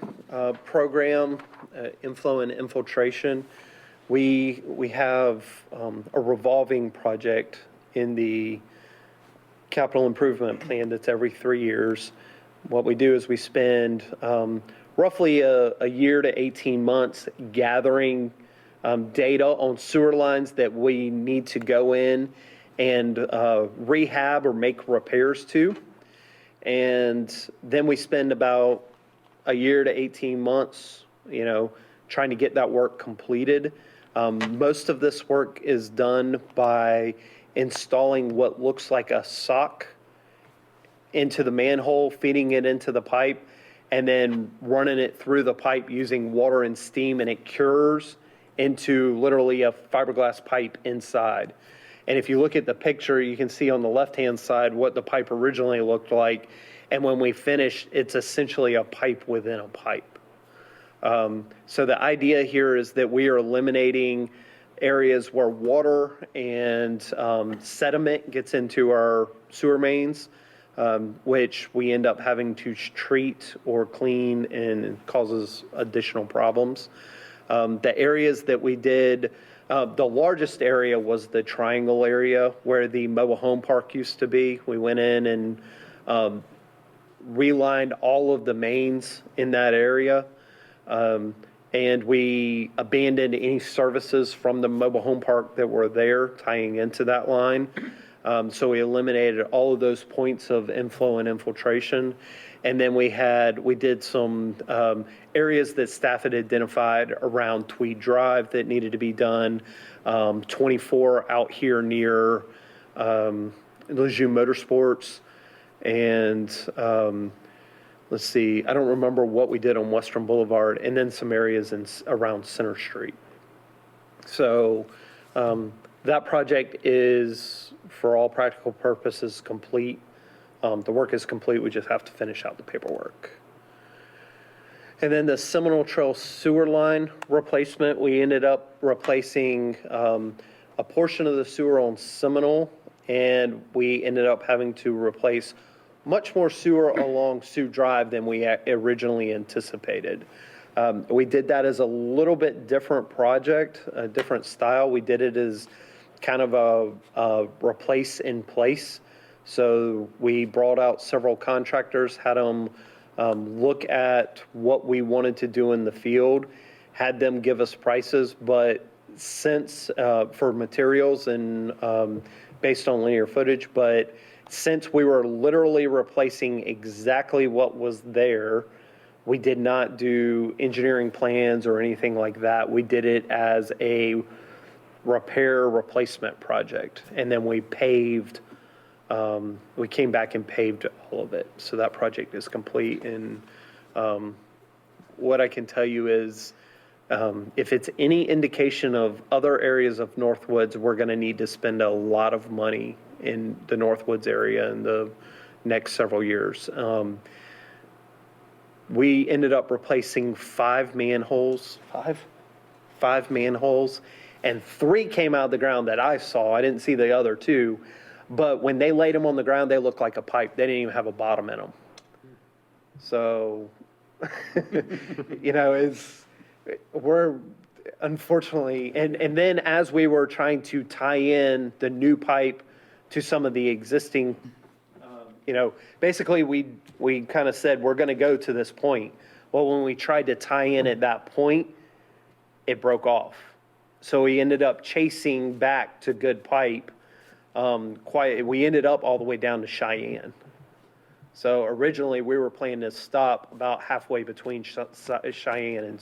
program, Inflow and Infiltration, we have a revolving project in the capital improvement plan that's every 3 years. What we do is we spend roughly a year to 18 months gathering data on sewer lines that we need to go in and rehab or make repairs to. And then we spend about a year to 18 months, trying to get that work completed. Most of this work is done by installing what looks like a sock into the manhole, feeding it into the pipe, and then running it through the pipe using water and steam, and it cures into literally a fiberglass pipe inside. And if you look at the picture, you can see on the left-hand side what the pipe originally looked like. And when we finish, it's essentially a pipe within a pipe. So the idea here is that we are eliminating areas where water and sediment gets into our sewer mains, which we end up having to treat or clean, and causes additional problems. The areas that we did, the largest area was the triangle area where the mobile home park used to be. We went in and relined all of the mains in that area. And we abandoned any services from the mobile home park that were there tying into that line. So we eliminated all of those points of inflow and infiltration. And then we did some areas that staff had identified around Tweed Drive that needed to be done. 24 out here near Lejeune Motorsports. And let's see, I don't remember what we did on Western Boulevard, and then some areas around Center Street. So that project is, for all practical purposes, complete. The work is complete. We just have to finish out the paperwork. And then the Seminole Trail sewer line replacement, we ended up replacing a portion of the sewer on Seminole, and we ended up having to replace much more sewer along Sioux Drive than we originally anticipated. We did that as a little bit different project, a different style. We did it as kind of a replace in place. So we brought out several contractors, had them look at what we wanted to do in the field, had them give us prices, but since, for materials and based on linear footage, but since we were literally replacing exactly what was there, we did not do engineering plans or anything like that. We did it as a repair replacement project. And then we paved, we came back and paved all of it. So that project is complete. And what I can tell you is, if it's any indication of other areas of Northwoods, we're going to need to spend a lot of money in the Northwoods area in the next several years. We ended up replacing 5 manholes. Five manholes, and 3 came out of the ground that I saw. I didn't see the other 2, but when they laid them on the ground, they looked like a pipe. They didn't even have a bottom in them. So, we're unfortunately, and then as we were trying to tie in the new pipe to some of the existing, basically we kind of said, we're going to go to this point. Well, when we tried to tie in at that point, it broke off. So we ended up chasing back to good pipe. We ended up all the way down to Cheyenne. So originally we were planning to stop about halfway between Cheyenne and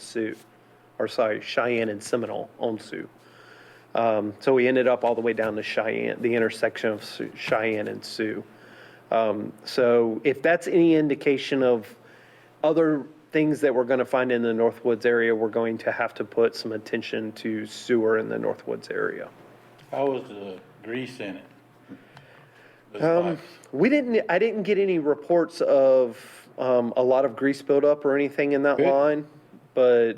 Cheyenne and Seminole on Sioux. So we ended up all the way down to Cheyenne, the intersection of Cheyenne and Sioux. So if that's any indication of other things that we're going to find in the Northwoods area, we're going to have to put some attention to sewer in the Northwoods area. How was the grease in it? Those pipes? I didn't get any reports of a lot of grease buildup or anything in that Good. line, but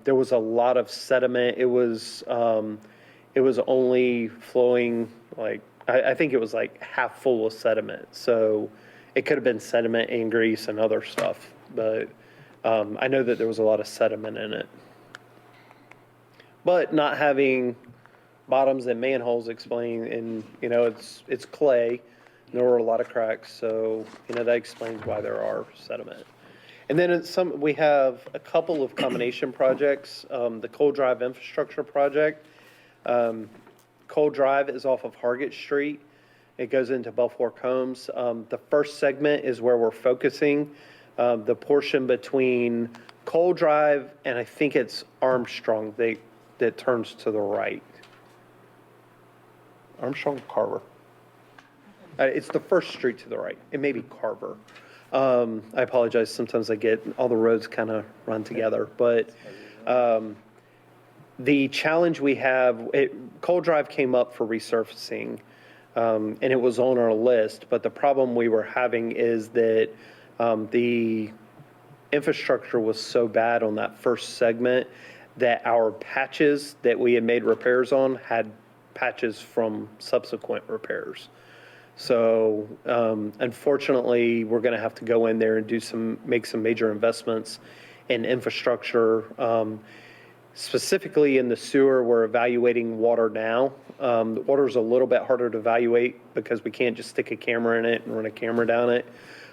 there was a lot of sediment. It was only flowing like, I think it was like half full of sediment. So it could have been sediment and grease and other stuff, but I know that there was a lot of sediment in it. But not having bottoms and manholes explain, and it's clay, there were a lot of cracks, so that explains why there are sediment. And then we have a couple of combination projects. The Coal Drive infrastructure project. Coal Drive is off of Hargett Street. It goes into Belfort Homes. The first segment is where we're focusing. The portion between Coal Drive and I think it's Armstrong that turns to the right. Armstrong or Carver? It's the first street to the right. It may be Carver. I apologize. Sometimes I get all the roads kind of run together, but the challenge we have, Coal Drive came up for resurfacing, and it was on our list, but the problem we were having is that the infrastructure was so bad on that first segment that our patches that we had made repairs on had patches from subsequent repairs. So unfortunately, we're going to have to go in there and make some major investments in infrastructure. Specifically in the sewer, we're evaluating water now. The water is a little bit harder to evaluate because we can't just stick a camera in it and run a camera down it.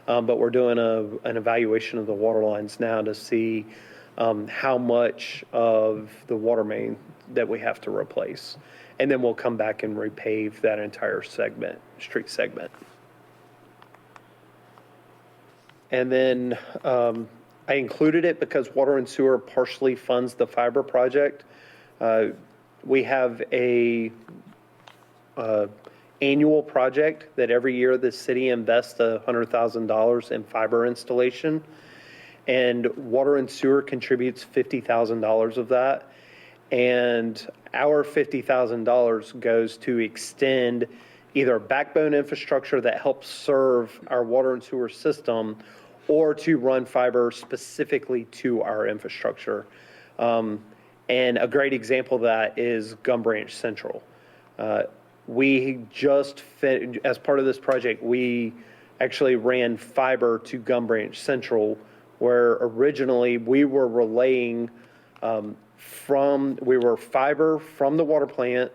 But we're doing an evaluation of the water lines now to see how much of the water main that we have to replace. And then we'll come back and repave that entire street segment. And then I included it because Water and Sewer partially funds the fiber project. We have a annual project that every year the city invests $100,000 in fiber installation, and Water and Sewer contributes $50,000 of that. And our $50,000 goes to extend either backbone infrastructure that helps serve our water and sewer system, or to run fiber specifically to our infrastructure. And a great example of that is Gum Branch Central. We just, as part of this project, we actually ran fiber to Gum Branch Central where originally we were relaying we were fiber from the water plant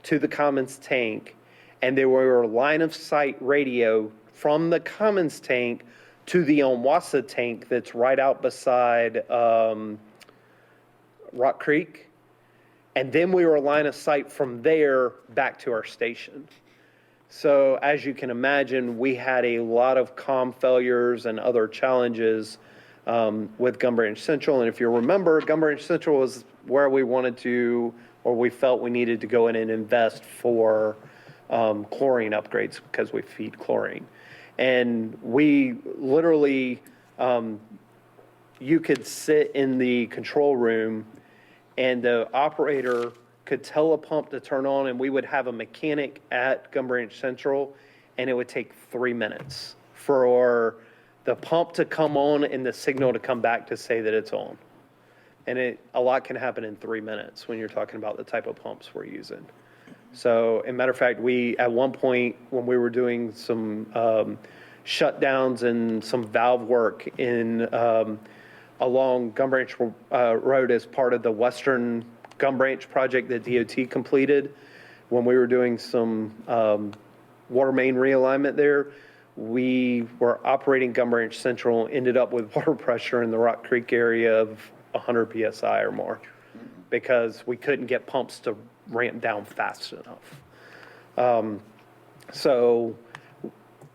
to the commons tank, and there were line of sight radio from the commons tank to the Onwassa tank that's right out beside Rock Creek. And then we were line of sight from there back to our station. So as you can imagine, we had a lot of comm failures and other challenges with Gun Branch Central. And if you remember, Gun Branch Central was where we wanted to, or we felt we needed to go in and invest for chlorine upgrades because we feed chlorine. And we literally, you could sit in the control room and the operator could tell a pump to turn on, and we would have a mechanic at Gun Branch Central, and it would take 3 minutes for the pump to come on and the signal to come back to say that it's on. And a lot can happen in 3 minutes when you're talking about the type of pumps we're using. So, as a matter of fact, at one point, when we were doing some shutdowns and some valve work along Gun Branch Road as part of the Western Gun Branch project that DOT completed, when we were doing some water main realignment there, we were operating Gun Branch Central, ended up with water pressure in the Rock Creek area of 100 PSI or more because we couldn't get pumps to ramp down fast enough. So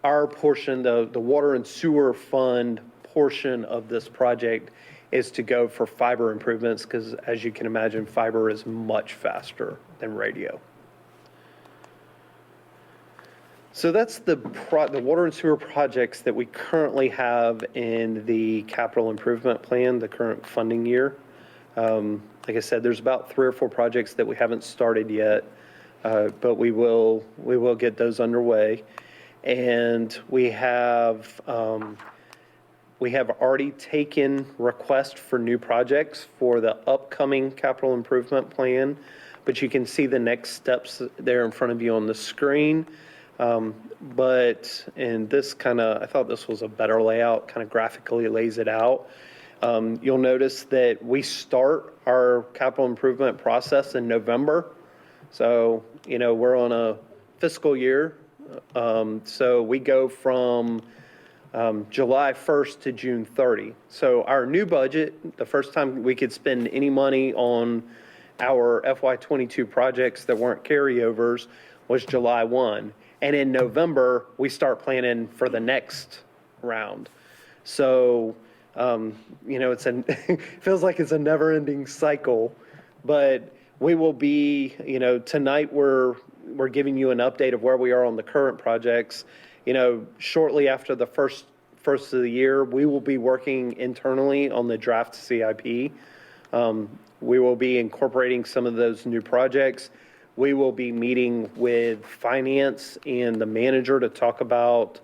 our portion, the water and sewer fund portion of this project is to go for fiber improvements because, as you can imagine, fiber is much faster than radio. So that's the water and sewer projects that we currently have in the capital improvement plan, the current funding year. Like I said, there's about 3 or 4 projects that we haven't started yet, but we will get those underway. And we have already taken requests for new projects for the upcoming capital improvement plan, but you can see the next steps there in front of you on the screen. But in this I thought this was a better layout, kind of graphically lays it out. You'll notice that we start our capital improvement process in November. So, we're on a fiscal year. So we go from July 1st to June 30. So our new budget, the first time we could spend any money on our FY22 projects that weren't carryovers was July 1. And in November, we start planning for the next round. So, it feels like it's a never-ending cycle, but we will be, tonight we're giving you an update of where we are on the current projects. Shortly after the first of the year, we will be working internally on the draft CIP. We will be incorporating some of those new projects. We will be meeting with finance and the manager to talk about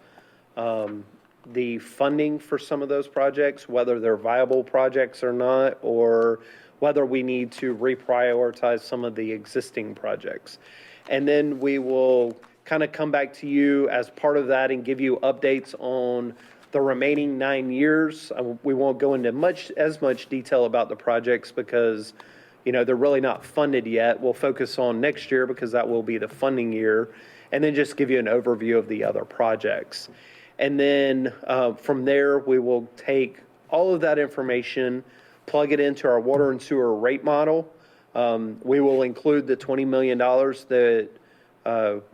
the funding for some of those projects, whether they're viable projects or not, or whether we need to reprioritize some of the existing projects. And then we will kind of come back to you as part of that and give you updates on the remaining 9 years. We won't go into as much detail about the projects because, they're really not funded yet. We'll focus on next year because that will be the funding year, and then just give you an overview of the other projects. And then from there, we will take all of that information, plug it into our water and sewer rate model. We will include the $20 million that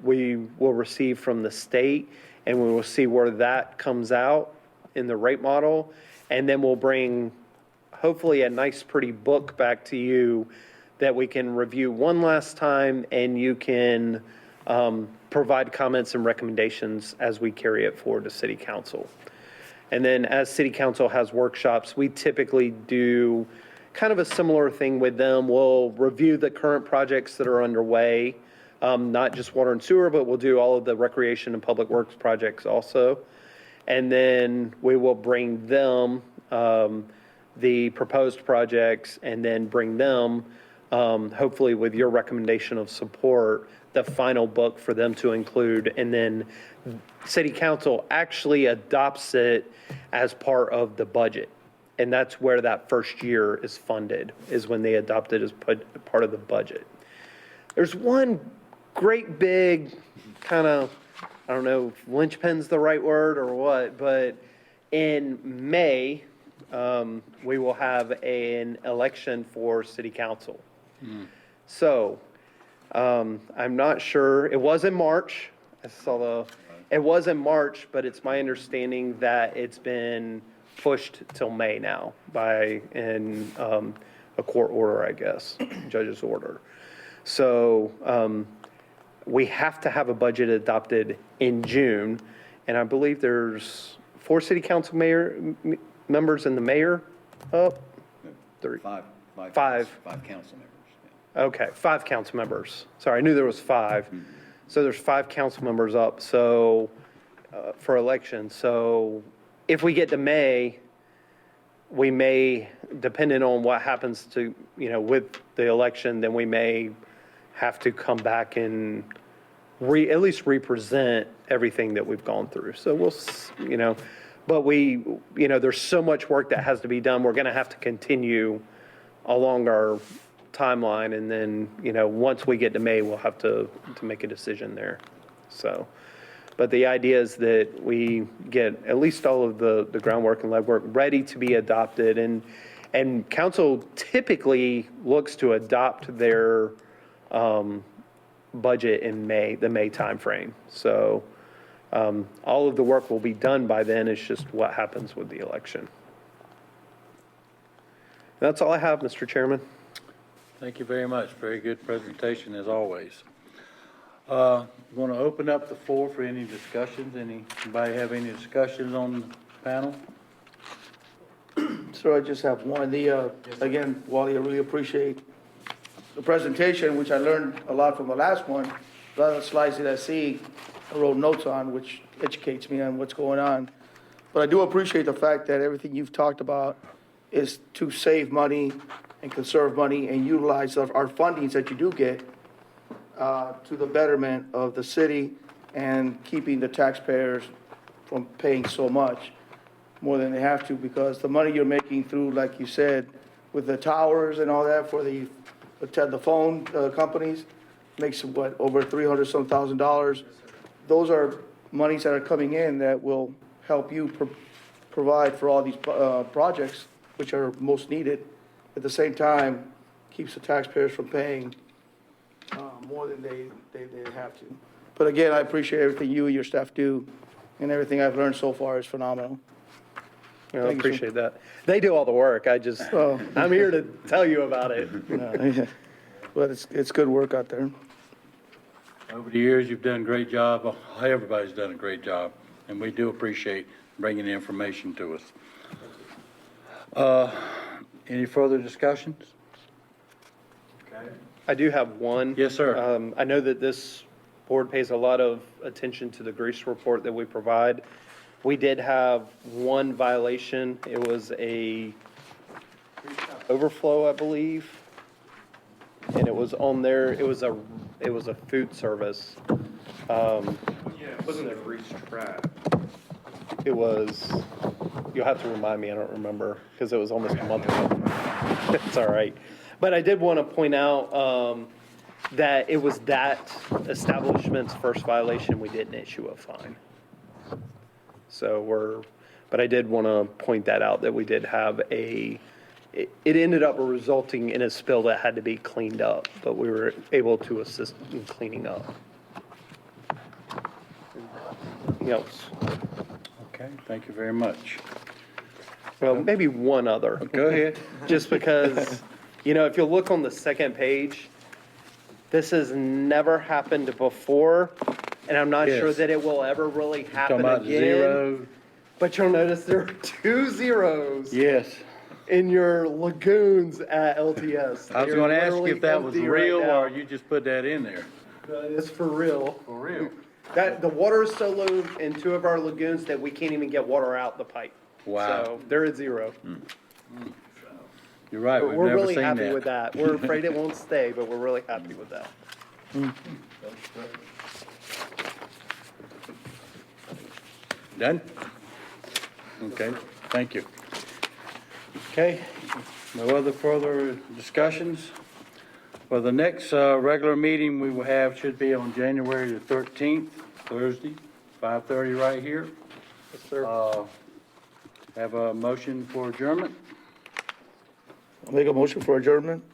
we will receive from the state, and we will see where that comes out in the rate model. And then we'll bring, hopefully, a nice, pretty book back to you that we can review one last time, and you can provide comments and recommendations as we carry it forward to City Council. And then as City Council has workshops, we typically do kind of a similar thing with them. We'll review the current projects that are underway, not just water and sewer, but we'll do all of the recreation and public works projects also. And then we will bring them the proposed projects and then bring them, hopefully with your recommendation of support, the final book for them to include. And then City Council actually adopts it as part of the budget. And that's where that first year is funded, is when they adopt it as part of the budget. There's one great big kind of, I don't know if linchpin's the right word or what, but in May, we will have an election for city council. So, I'm not sure, it was in March, it was in March, but it's my understanding that it's been pushed till May now in a court order, I guess, judge's order. So, we have to have a budget adopted in June, and I believe there's 4 city council members and the mayor up? Three. Five. Five. 5 council members. Yeah. Okay, 5 council members. Sorry, I knew there was 5. So there's 5 council members up, so, for election. So if we get to May, we may, depending on what happens to, with the election, then we may have to come back and at least represent everything that we've gone through. So we'll, but there's so much work that has to be done. We're going to have to continue along our timeline. And then, once we get to May, we'll have to make a decision there. So, but the idea is that we get at least all of the groundwork and legwork ready to be adopted. And council typically looks to adopt their budget in May, the May timeframe. So all of the work will be done by then. It's just what happens with the election. That's all I have, Mr. Chairman. Thank you very much. Very good presentation as always. Want to open up the floor for any discussions? Anybody have any discussions on the panel? Sir, I just have one. Again, Wally, I really appreciate the presentation, which I learned a lot from the last one. A lot of the slides that I see, I wrote notes on, which educates me on what's going on. But I do appreciate the fact that everything you've talked about is to save money and conserve money and utilize our fundings that you do get to the betterment of the city and keeping the taxpayers from paying so much more than they have to, because the money you're making through, like you said, with the towers and all that for the phone companies, makes what, over $300-some thousand. Those are monies that are coming in that will help you provide for all these projects, which are most needed. At the same time, keeps the taxpayers from paying more than they have to. But again, I appreciate everything you and your staff do, and everything I've learned so far is phenomenal. I Thank you, sir. appreciate that. They do all the work. I'm here to tell you about it. But it's good work out there. Over the years, you've done a great job. Everybody's done a great job, and we do appreciate bringing the information to us. Any further discussions? Okay. I do have one. Yes, sir. I know that this board pays a lot of attention to the grease report that we provide. We did have one violation. It was a overflow, I believe. And it was on there, it was a food service. Yeah, it wasn't a grease trap. It was, you'll have to remind me, I don't remember, because it was almost a month ago. It's all right. But I did want to point out that it was that establishment's first violation, we didn't issue a fine. So but I did want to point that out, that we did have it ended up resulting in a spill that had to be cleaned up, but we were able to assist in cleaning up. Anything else? Okay, thank you very much. Well, maybe one other. Go ahead. Just because, if you look on the second page, this has never happened before, and I'm not sure Yes. that it will ever really happen Talking about again. 0. But you'll notice there are 2 zeros Yes. in your lagoons at LTS. I was They're going to ask you literally if that was empty right real now. or you just put that in there. It's for real. For real? The water is so low in 2 of our lagoons that we can't even get water out the pipe. Wow. So they're at 0. You're right, But we've we're never really seen happy that. with that. We're afraid it won't stay, but we're really happy with that. Done? Okay, thank you. Okay, no other further discussions? Well, the next regular meeting we will have should be on January the 13th, Thursday, 5:30 right here. Yes, sir. Have a motion for adjournment? I'll make a motion for adjournment.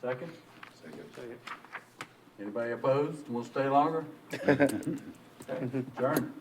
Second? Anybody opposed? We'll stay longer? Adjourn.